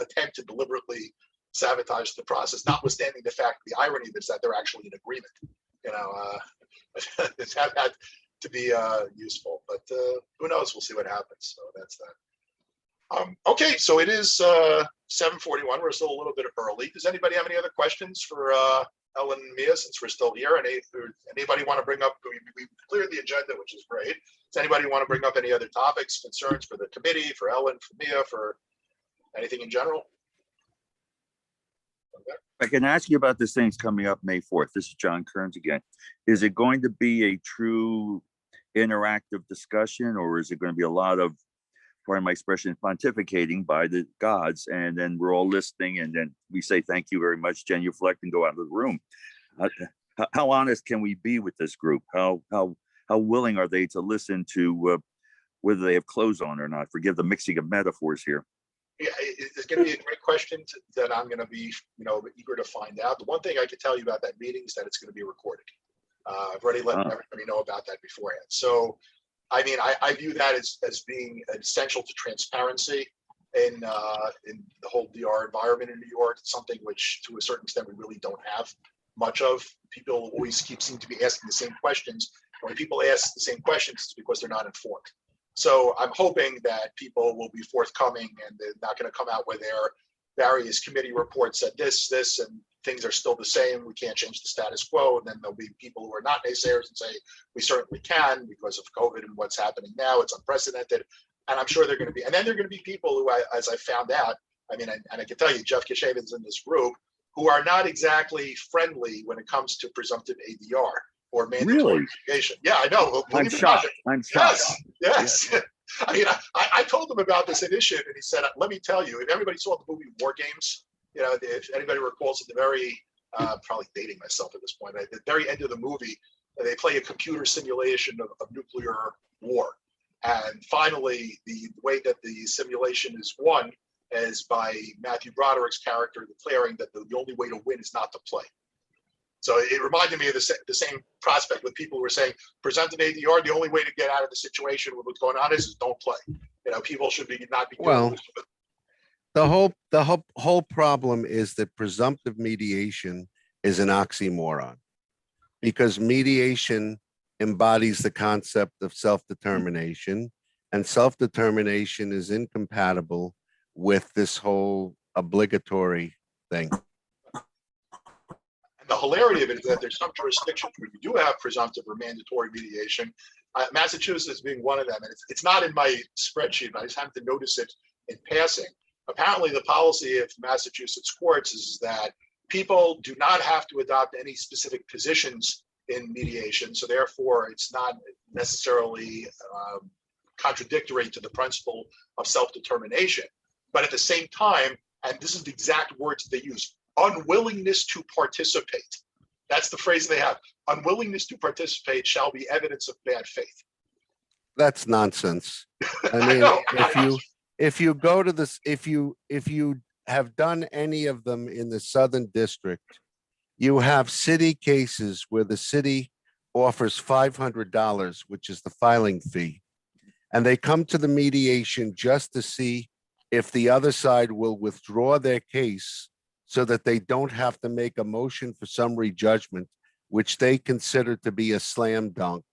attempt to deliberately sabotage the process, notwithstanding the fact, the irony is that they're actually in agreement. It's had to be useful, but who knows? We'll see what happens. So that's that. Okay, so it is 7:41. We're still a little bit early. Does anybody have any other questions for Ellen and Mia, since we're still here? Anybody want to bring up? We cleared the agenda, which is great. Does anybody want to bring up any other topics, concerns for the committee, for Ellen, for Mia, for anything in general? Okay. I can ask you about this thing's coming up May 4th. This is John Kearns again. Is it going to be a true interactive discussion, or is it going to be a lot of, pardon my expression, pontificating by the gods, and then we're all listening, and then we say thank you very much, genuflect, and go out of the room? How honest can we be with this group? How willing are they to listen to whether they have clothes on or not? Forgive the mixing of metaphors here. Yeah, it's going to be a great question that I'm going to be, eager to find out. The one thing I can tell you about that meeting is that it's going to be recorded. I've already let everybody know about that beforehand. So, I mean, I view that as being essential to transparency in the whole DR environment in New York. It's something which, to a certain extent, we really don't have much of. People always seem to be asking the same questions. When people ask the same questions, it's because they're not informed. So I'm hoping that people will be forthcoming, and they're not going to come out with their various committee reports said this, and things are still the same. We can't change the status quo. And then there'll be people who are not naysayers and say, we certainly can because of COVID and what's happening now. It's unprecedented. And I'm sure they're going to be, and then there are going to be people who, as I found out, I mean, and I can tell you, Jeff Kishaven's in this group, who are not exactly friendly when it comes to presumptive ADR. Or mandatory mediation. Yeah, I know. I'm shocked. Yes. I mean, I told him about this initiative, and he said, "Let me tell you, if everybody saw the movie War Games, if anybody recalls at the very, probably dating myself at this point, at the very end of the movie, they play a computer simulation of nuclear war, and finally, the way that the simulation is won is by Matthew Broderick's character declaring that the only way to win is not to play." So it reminded me of the same prospect with people who were saying, presumptive ADR, the only way to get out of the situation with what's going on is don't play. People should not be. Well, the whole problem is that presumptive mediation is an oxymoron, because mediation embodies the concept of self-determination, and self-determination is incompatible with this whole obligatory thing. And the hilarity of it is that there's some jurisdictions where you do have presumptive or mandatory mediation, Massachusetts being one of them. And it's not in my spreadsheet, but I just happened to notice it in passing. Apparently, the policy of Massachusetts courts is that people do not have to adopt any specific positions in mediation. So therefore, it's not necessarily contradictory to the principle of self-determination. But at the same time, and this is the exact words they use, unwillingness to participate. That's the phrase they have. Unwillingness to participate shall be evidence of bad faith. That's nonsense. I I mean, know. if you go to this, if you have done any of them in the Southern District, you have city cases where the city offers $500, which is the filing fee, and they come to the mediation just to see if the other side will withdraw their case so that they don't have to make a motion for summary judgment, which they consider to be a slam dunk.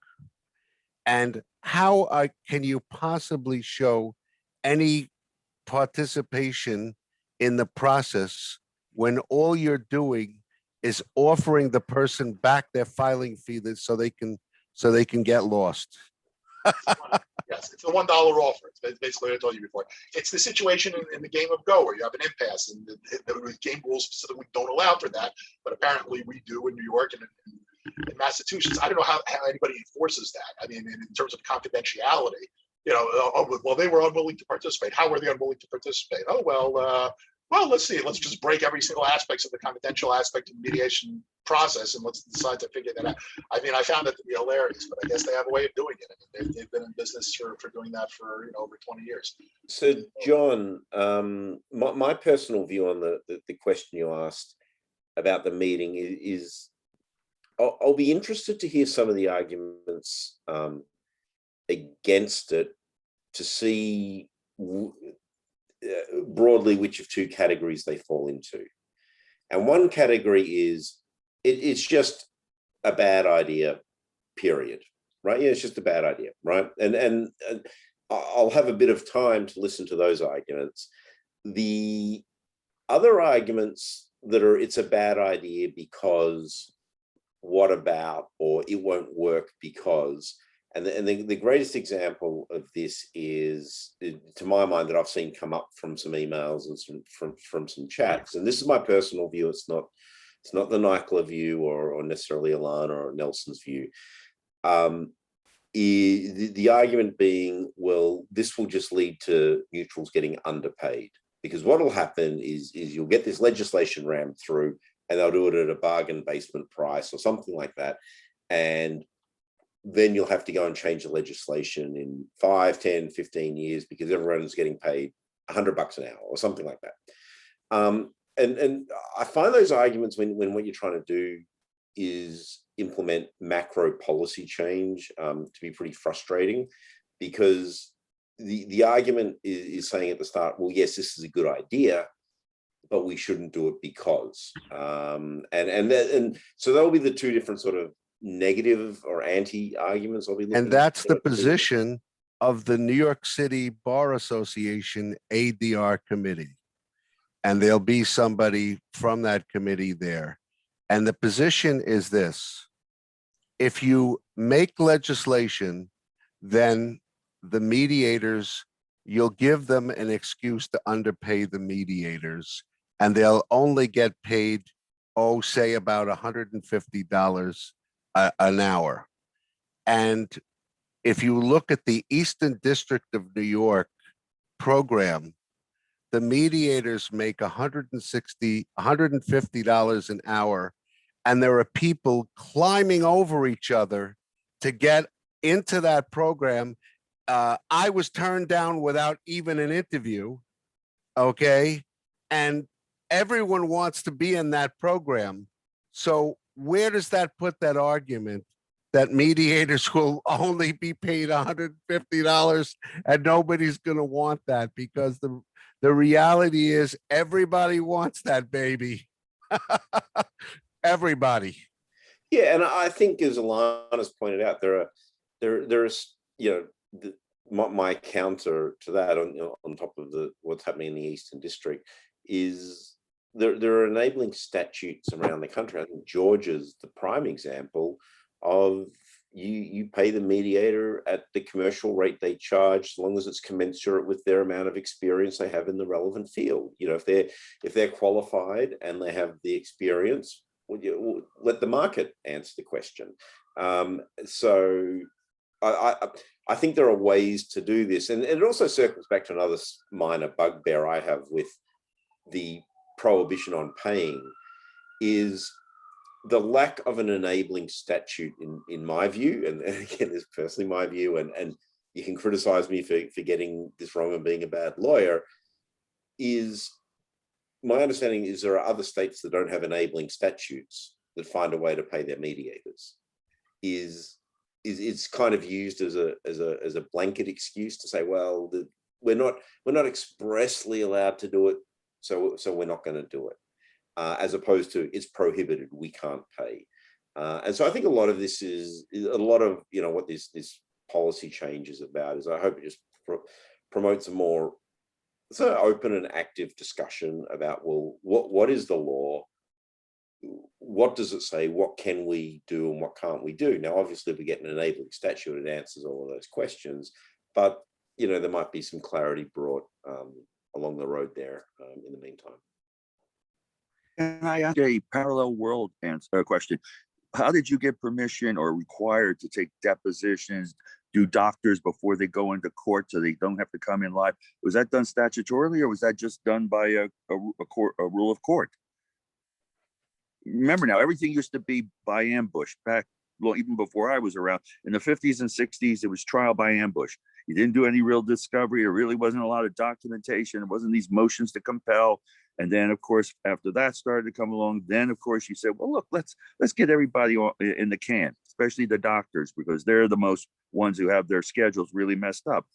And how can you possibly show any participation in the process when all you're doing is offering the person back their filing fee so they can get lost? Yes, it's the $1 offer. It's basically what I told you before. It's the situation in the game of Go where you have an impasse, and the game rules specifically don't allow for that, but apparently we do in New York and in Massachusetts. I don't know how anybody enforces that. I mean, in terms of confidentiality, well, they were unwilling to participate. How were they unwilling to participate? Oh, well, let's see. Let's just break every single aspect of the confidential aspect of the mediation process, and let's decide to figure that out. I mean, I found that to be hilarious, but I guess they have a way of doing it. I mean, they've been in business for doing that for over 20 years. So, John, my personal view on the question you asked about the meeting is I'll be interested to hear some of the arguments against it, to see broadly which of two categories they fall into. And one category is it's just a bad idea, period, right? Yeah, it's just a bad idea, right? And I'll have a bit of time to listen to those arguments. The other arguments that are it's a bad idea because what about, or it won't work because, and the greatest example of this is, to my mind, that I've seen come up from some emails and from some chats. And this is my personal view. It's not the NYCLA view or necessarily Alana or Nelson's view. The argument being, well, this will just lead to neutrals getting underpaid, because what will happen is you'll get this legislation rammed through, and they'll do it at a bargain basement price or something like that. And then you'll have to go and change the legislation in 5, 10, 15 years because everyone's getting paid $100 an hour or something like that. And I find those arguments when what you're trying to do is implement macro policy change to be pretty frustrating, because the argument is saying at the start, well, yes, this is a good idea, but we shouldn't do it because. And so that'll be the two different sort of negative or anti arguments I'll be looking And that's the at. position of the New York City Bar Association ADR committee. And there'll be somebody from that committee there. And the position is this: if you make legislation, then the mediators, you'll give them an excuse to underpay the mediators, and they'll only get paid, say about $150 an hour. And if you look at the Eastern District of New York program, the mediators make $150 an hour, and there are people climbing over each other to get into that program. I was turned down without even an interview, okay? And everyone wants to be in that program. So where does that put that argument that mediators will only be paid $150 and nobody's going to want that? Because the The reality is everybody wants that baby. Everybody. Yeah, and I think, as Alana has pointed out, there's my counter to that on top of what's happening in the Eastern District is there are enabling statutes around the country. I think Georgia's the prime example of you pay the mediator at the commercial rate they charge, as long as it's commensurate with their amount of experience they have in the relevant field. If they're qualified and they have the experience, let the market answer the question. So I think there are ways to do this, and it also circles back to another minor bugbear I have with the prohibition on paying is the lack of an enabling statute, in my view, and again, this is personally my view, and you can criticize me for getting this wrong and being a bad lawyer, is my understanding is there are other states that don't have enabling statutes that find a way to pay their mediators. It's kind of used as a blanket excuse to say, well, we're not expressly allowed to do it, so we're not going to do it. As opposed to it's prohibited, we can't pay. And so I think a lot of this is a lot of what this policy change is about. Is I hope it just promotes a more open and active discussion about, well, what is the law? What does it say? What can we do and what can't we do? Now, obviously, if we get an enabling statute, it answers all of those questions. But there might be some clarity brought along the road there in the meantime. Can I ask a parallel world question? How did you get permission or required to take depositions, do doctors before they go into court so they don't have to come in live? Was that done statutorily, or was that just done by a rule of court? Remember now, everything used to be by ambush back, well, even before I was around. In the 50s and 60s, it was trial by ambush. You didn't do any real discovery. There really wasn't a lot of documentation. It wasn't these motions to compel. And then, of course, after that started to come along, then, of course, you said, well, look, let's get everybody in the can, especially the doctors, because they're the most ones who have their schedules really messed up.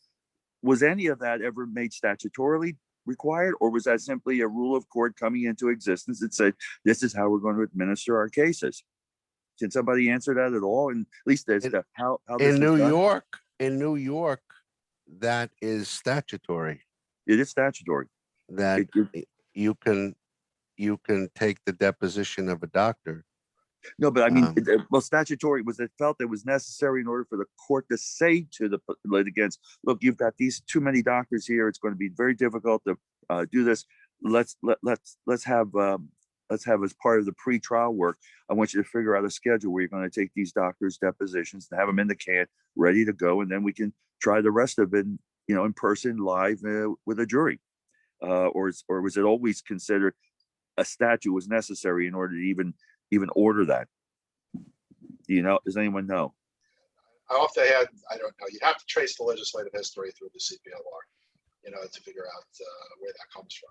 Was any of that ever made statutorily required, or was that simply a rule of court coming into existence that said, this is how we're going to administer our cases? Can somebody answer that at all? And at least there's how this in was New done? York, that is statutory. It is statutory. That you can take the deposition of a doctor. No, but I mean, statutory was it felt it was necessary in order for the court to say to the litigants, look, you've got these too many doctors here. It's going to be very difficult to do this. Let's have as part of the pre-trial work, I want you to figure out a schedule where you're going to take these doctors' depositions and have them in the can, ready to go, and then we can try the rest of it, in person, live with a jury. Or was it always considered a statute was necessary in order to even order that? Does anyone know? I don't know. You'd have to trace the legislative history through the CPLR, to figure out where that comes from.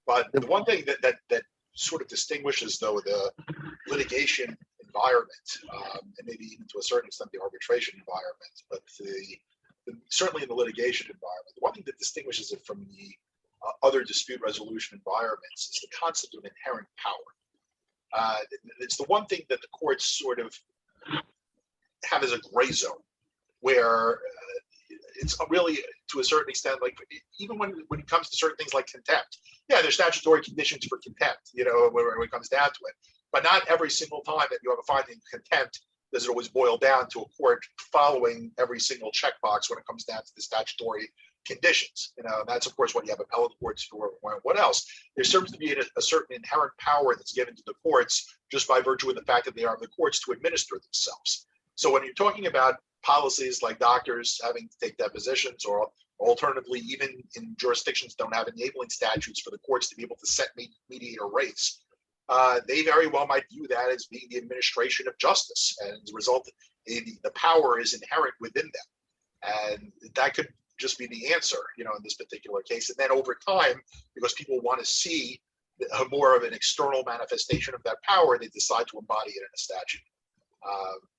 But the one thing that sort of distinguishes, though, the litigation environment, and maybe even to a certain extent the arbitration environment, but certainly in the litigation environment, the one thing that distinguishes it from the other dispute resolution environments is the concept of inherent power. It's the one thing that the courts sort of have as a gray zone, where it's really, to a certain extent, like even when it comes to certain things like contempt, there's statutory conditions for contempt, when it comes down to it. But not every single time that you have a finding of contempt does it always boil down to a court following every single checkbox when it comes down to the statutory conditions. That's of course what you have appellate courts for. What else? There seems to be a certain inherent power that's given to the courts just by virtue of the fact that they are the courts to administer themselves. So when you're talking about policies like doctors having to take depositions, or alternatively, even in jurisdictions don't have enabling statutes for the courts to be able to set mediator rates, they very well might view that as being the administration of justice, and as a result, the power is inherent within them, and that could just be the answer, in this particular case. And then over time, because people want to see more of an external manifestation of that power, they decide to embody it in a statute.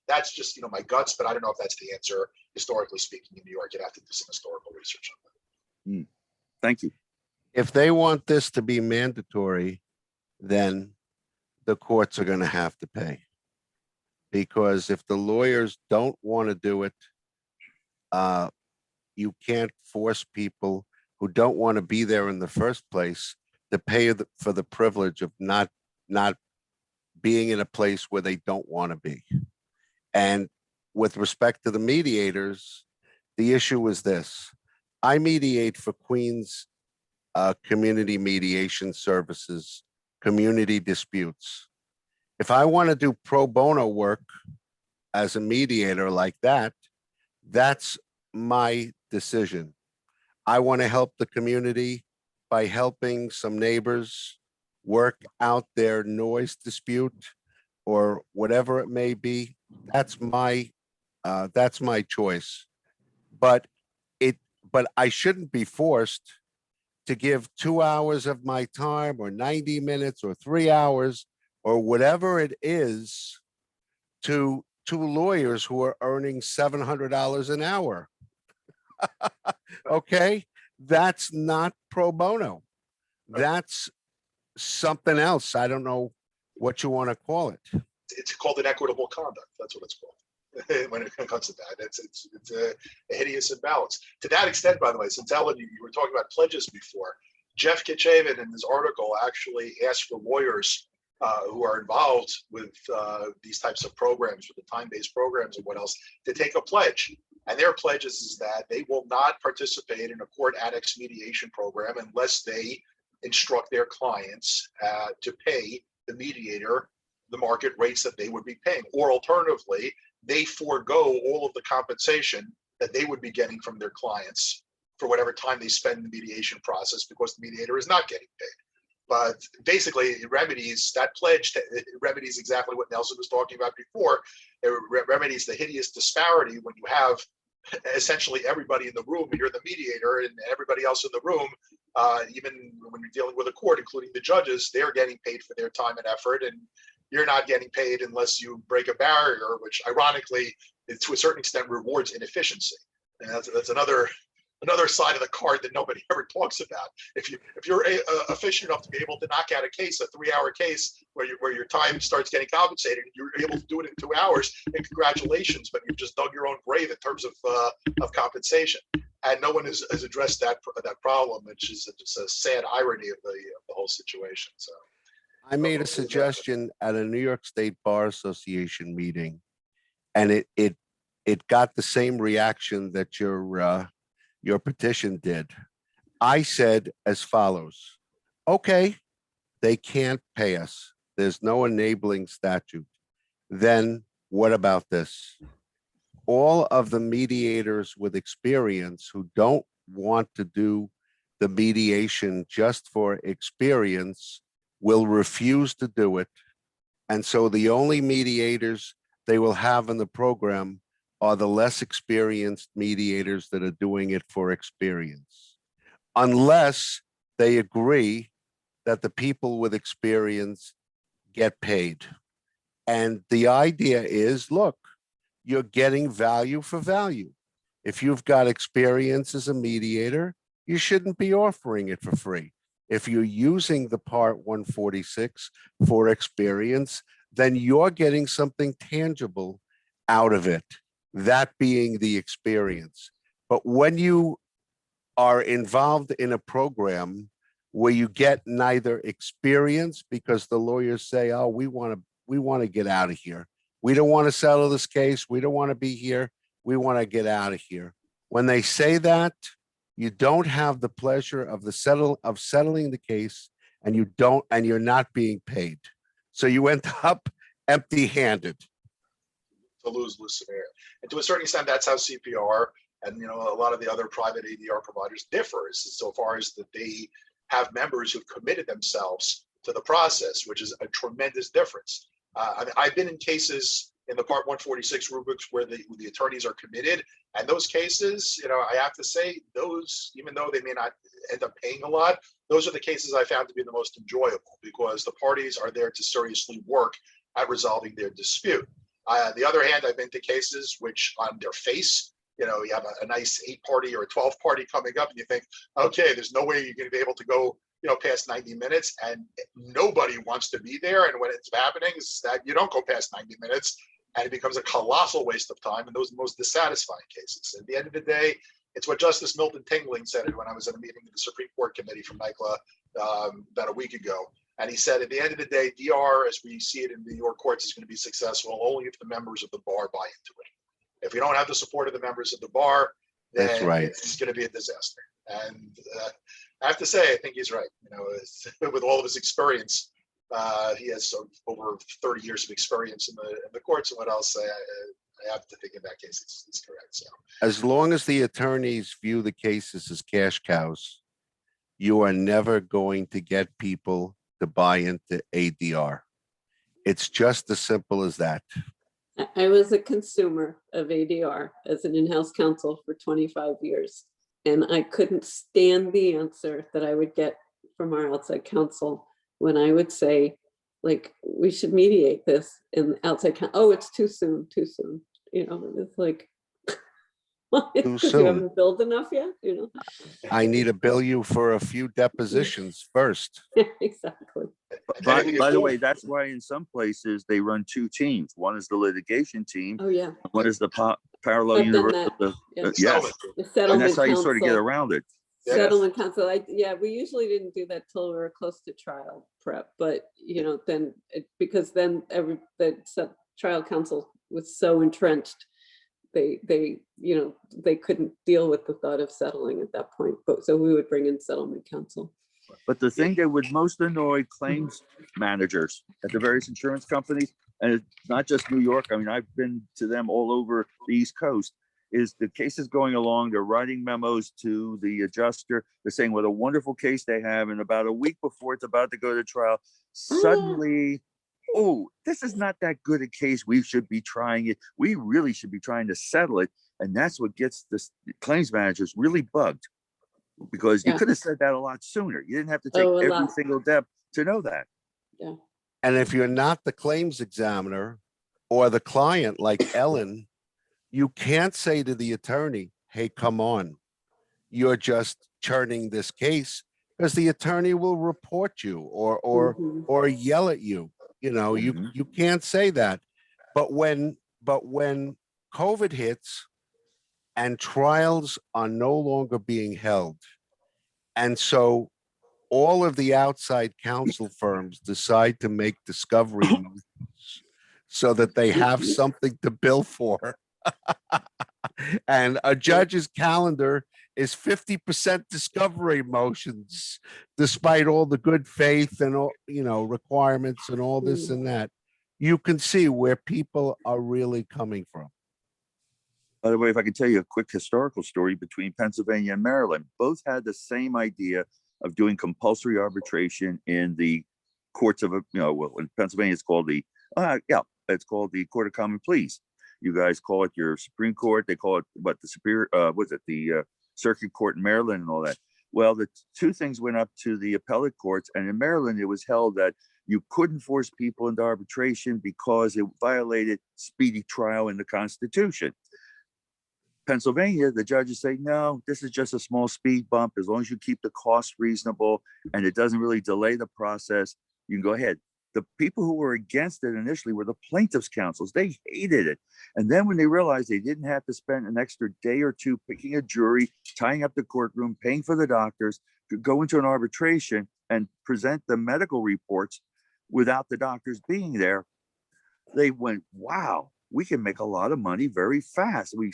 That's just, my guts, but I don't know if that's the answer, historically speaking, in New York. You'd have to do some historical research on that. Thank you. if they want this to be mandatory, then the courts are going to have to pay. Because if the lawyers don't want to do it, you can't force people who don't want to be there in the first place to pay for the privilege of not being in a place where they don't want to be. And with respect to the mediators, the issue is this. I mediate for Queens Community Mediation Services, community disputes. If I want to do pro bono work as a mediator like that, that's my decision. I want to help the community by helping some neighbors work out their noise dispute or whatever it may be. That's my choice. But I shouldn't be forced to give 2 hours of my time or 90 minutes or 3 hours or whatever it is to two lawyers who are earning $700 an hour. Okay, that's not pro bono. That's something else. I don't know what you want to call it. It's called inequitable conduct. That's what it's called. When it comes to that, it's a hideous imbalance. To that extent, by the way, since Ellen, you were talking about pledges before, Jeff Kitchaven in his article actually asked for lawyers who are involved with these types of programs, with the time-based programs and what else, to take a pledge. And their pledge is that they will not participate in a court annex mediation program unless they instruct their clients to pay the mediator the market rates that they would be paying, or alternatively, they forego all of the compensation that they would be getting from their clients for whatever time they spend in the mediation process because the mediator is not getting paid. But basically, it remedies that pledge. It remedies exactly what Nelson was talking about before. It remedies the hideous disparity when you have essentially everybody in the room, and you're the mediator, and everybody else in the room, even when you're dealing with a court, including the judges, they're getting paid for their time and effort, and you're not getting paid unless you break a barrier, which ironically, to a certain extent, rewards inefficiency. And that's another side of the card that nobody ever talks about. If you're efficient enough to be able to knock out a case, a 3-hour case where your time starts getting compensated, and you're able to do it in 2 hours, and congratulations, but you've just dug your own grave in terms of compensation. And no one has addressed that problem, which is just a sad irony of the whole situation. So I made a suggestion at a New York State Bar Association meeting, and it got the same reaction that your petition did. I said as follows: okay, they can't pay us. There's no enabling statute. Then what about this? All of the mediators with experience who don't want to do the mediation just for experience will refuse to do it. And so the only mediators they will have in the program are the less experienced mediators that are doing it for experience, unless they agree that the people with experience get paid. And the idea is, look, you're getting value for value. If you've got experience as a mediator, you shouldn't be offering it for free. If you're using the Part 146 for experience, then you're getting something tangible out of it, that being the experience. But when you are involved in a program where you get neither experience because the lawyers say, oh, we want to get out of here. We don't want to settle this case. We don't want to be here. We want to get out of here. When they say that, you don't have the pleasure of settling the case, and you're not being paid. So you end up empty-handed. To lose-lose scenario. And to a certain extent, that's how CPR and a lot of the other private ADR providers differ, so far as that they have members who've committed themselves to the process, which is a tremendous difference. I've been in cases in the Part 146 rubrics where the attorneys are committed, and those cases, I have to say, those, even though they may not end up paying a lot, those are the cases I found to be the most enjoyable because the parties are there to seriously work at resolving their dispute. On the other hand, I've been to cases which on their face you have a nice 8-party or a 12-party coming up, and you think, okay, there's no way you're going to be able to go, past 90 minutes, and nobody wants to be there. And when it's happening, is that you don't go past 90 minutes, and it becomes a colossal waste of time. And those are the most dissatisfying cases. At the end of the day, it's what Justice Milton Tingling said when I was at a meeting in the Supreme Court Committee from NYCLA about a week ago. And he said, at the end of the day, DR, as we see it in New York courts, is going to be successful only if the members of the bar buy into it. If you don't have the support of the members of the bar, then That's right. it's going to be a disaster. And I have to say, I think he's right. With all of his experience, he has over 30 years of experience in the courts. And what I'll say, I have to think in that case, it's correct. So As long as the attorneys view the cases as cash cows, you are never going to get people to buy into ADR. It's just as simple as that. I was a consumer of ADR as an in-house counsel for 25 years, and I couldn't stand the answer that I would get from our outside counsel when I would say, like, we should mediate this, and outside counsel, oh, it's too soon. It's like, Too you soon. haven't billed enough yet, I need to bill you for a few depositions first. Exactly. By And the way, that's why in some places they run 2 teams. One is the litigation team, Oh, yeah. one is the parallel I've done universe. that. Yeah. Yes, The and settlement that's how you sort of get counsel. around it. Yes. Settlement counsel, we usually didn't do that till we were close to trial prep, but then because then trial counsel was so entrenched, they couldn't deal with the thought of settling at that point. But so we would bring in settlement counsel. But the thing that would most annoy claims managers at the various insurance companies, and it's not just New York, I mean, I've been to them all over the East Coast, is the cases going along, they're writing memos to the adjuster, they're saying what a wonderful case they have, and about a week before it's about to go to trial, suddenly, oh, this is not that good a case, we should be trying it, we really should be trying to settle it, and that's what gets the claims managers really bugged. Because you could have said that a lot sooner. You didn't have to take every single step to know that. Yeah. And if you're not the claims examiner or the client like Ellen, you can't say to the attorney, hey, come on, you're just churning this case, because the attorney will report you or yell at you. You can't say that. But when COVID hits and trials are no longer being held, and so all of the outside counsel firms decide to make discovery motions so that they have something to bill for. And a judge's calendar is 50% discovery motions, despite all the good faith and all, requirements and all this and that. You can see where people are really coming from. By the way, if I can tell you a quick historical story between Pennsylvania and Maryland, both had the same idea of doing compulsory arbitration in the courts of, in Pennsylvania, it's called it's called the Court of Common Pleas. You guys call it your Supreme Court. They call it the Superior, the Circuit Court in Maryland and all that. Well, the 2 things went up to the appellate courts, and in Maryland, it was held that you couldn't force people into arbitration because it violated speedy trial in the Constitution. Pennsylvania, the judges say, no, this is just a small speed bump. As long as you keep the cost reasonable and it doesn't really delay the process, you can go ahead. The people who were against it initially were the plaintiffs' counsels. They hated it. And then when they realized they didn't have to spend an extra day or 2 picking a jury, tying up the courtroom, paying for the doctors, to go into an arbitration and present the medical reports without the doctors being there, they went, wow, we can make a lot of money very fast. We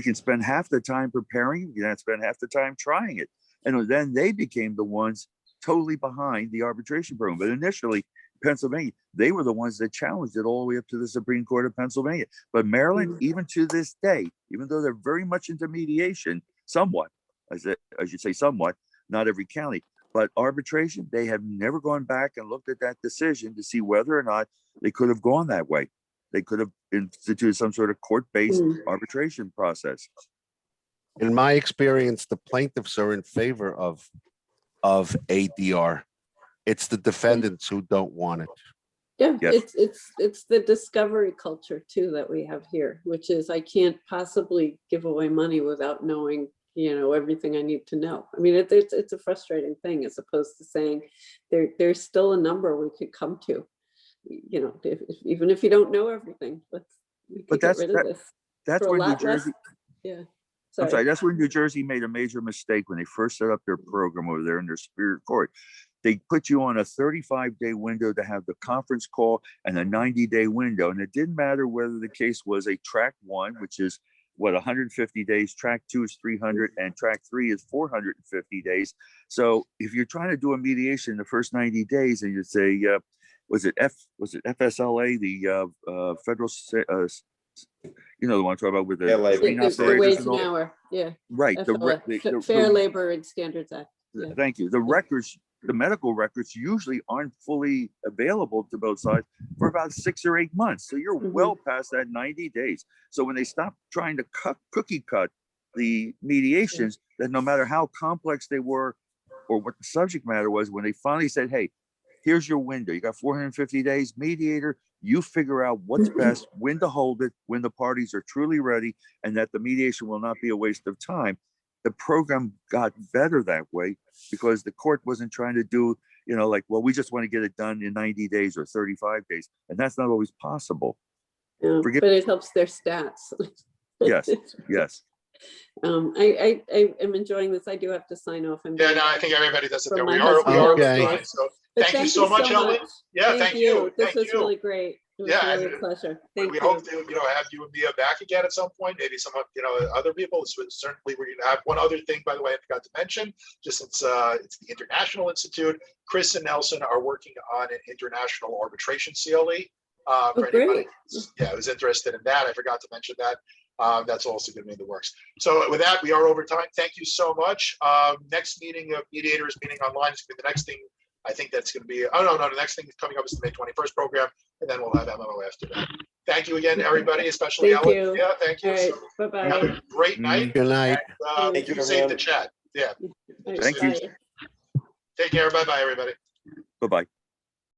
can spend half the time preparing, we can spend half the time trying it. And then they became the ones totally behind the arbitration program. But initially, Pennsylvania, they were the ones that challenged it all the way up to the Supreme Court of Pennsylvania. But Maryland, even to this day, even though they're very much into mediation, somewhat, I should say somewhat, not every county, but arbitration, they have never gone back and looked at that decision to see whether or not they could have gone that way. They could have instituted some sort of court-based arbitration process. In my experience, the plaintiffs are in favor of ADR. It's the defendants who don't want it. Yeah, Yes. it's the discovery culture too that we have here, which is I can't possibly give away money without knowing, everything I need to know. I mean, it's a frustrating thing as opposed to saying there's still a number we could come to, even if you don't know everything, we But could get rid of this That's for a where New lot less. Jersey, Yeah. I'm sorry, that's where New Jersey made a major mistake when they first set up their program over there in their Superior Court. They put you on a 35-day window to have the conference call and a 90-day window. And it didn't matter whether the case was a track 1, which is 150 days, track 2 is 300, and track 3 is 450 days. So if you're trying to do a mediation in the first 90 days and you say, was it FSLA, the federal, the one I'm talking about with the LA. train The operators wage and an all- hour, yeah. Right. FLA, Fair Labor and Standards Act. Yeah. Thank you. The records, the medical records usually aren't fully available to both sides for about 6 or 8 months. So you're well past that 90 days. So when they stop trying to cookie cut the mediations, that no matter how complex they were or what the subject matter was, when they finally said, hey, here's your window, you got 450 days, mediator, you figure out what's best, when to hold it, when the parties are truly ready, and that the mediation will not be a waste of time. The program got better that way because the court wasn't trying to do, we just want to get it done in 90 days or 35 days. And that's not always possible. Yeah, but it helps their stats. Yes, yes. I am enjoying this. I do have to sign off. Yeah, no, I think everybody does it For there. my We are husband. over Okay. time. So But thank you so much, Ellen. Yeah, thank you. This Thank was you. really great. It was Yeah, really a and pleasure. Thank we you. hope to, have you and Mia back again at some point. Maybe some of, other people. So certainly we're going to have one other thing, by the way, I forgot to mention, just since it's the International Institute. Chris and Nelson are working on an international arbitration CLE. For anybody, who's interested in that. I forgot to mention that. That's also going to be in the works. So with that, we are over time. Thank you so much. Next meeting of mediators meeting online is going to be the next thing. I think that's going to be, the next thing coming up is the May 21st program, and then we'll have MMO after that. Thank you again, everybody, especially Thank Ellen. you. Yeah, thank you. All right. So Bye-bye. have a great night. Good night. And, Thank you, do save the everyone. chat. Yeah. Thank you. Bye. Take care. Bye-bye, everybody. Bye-bye.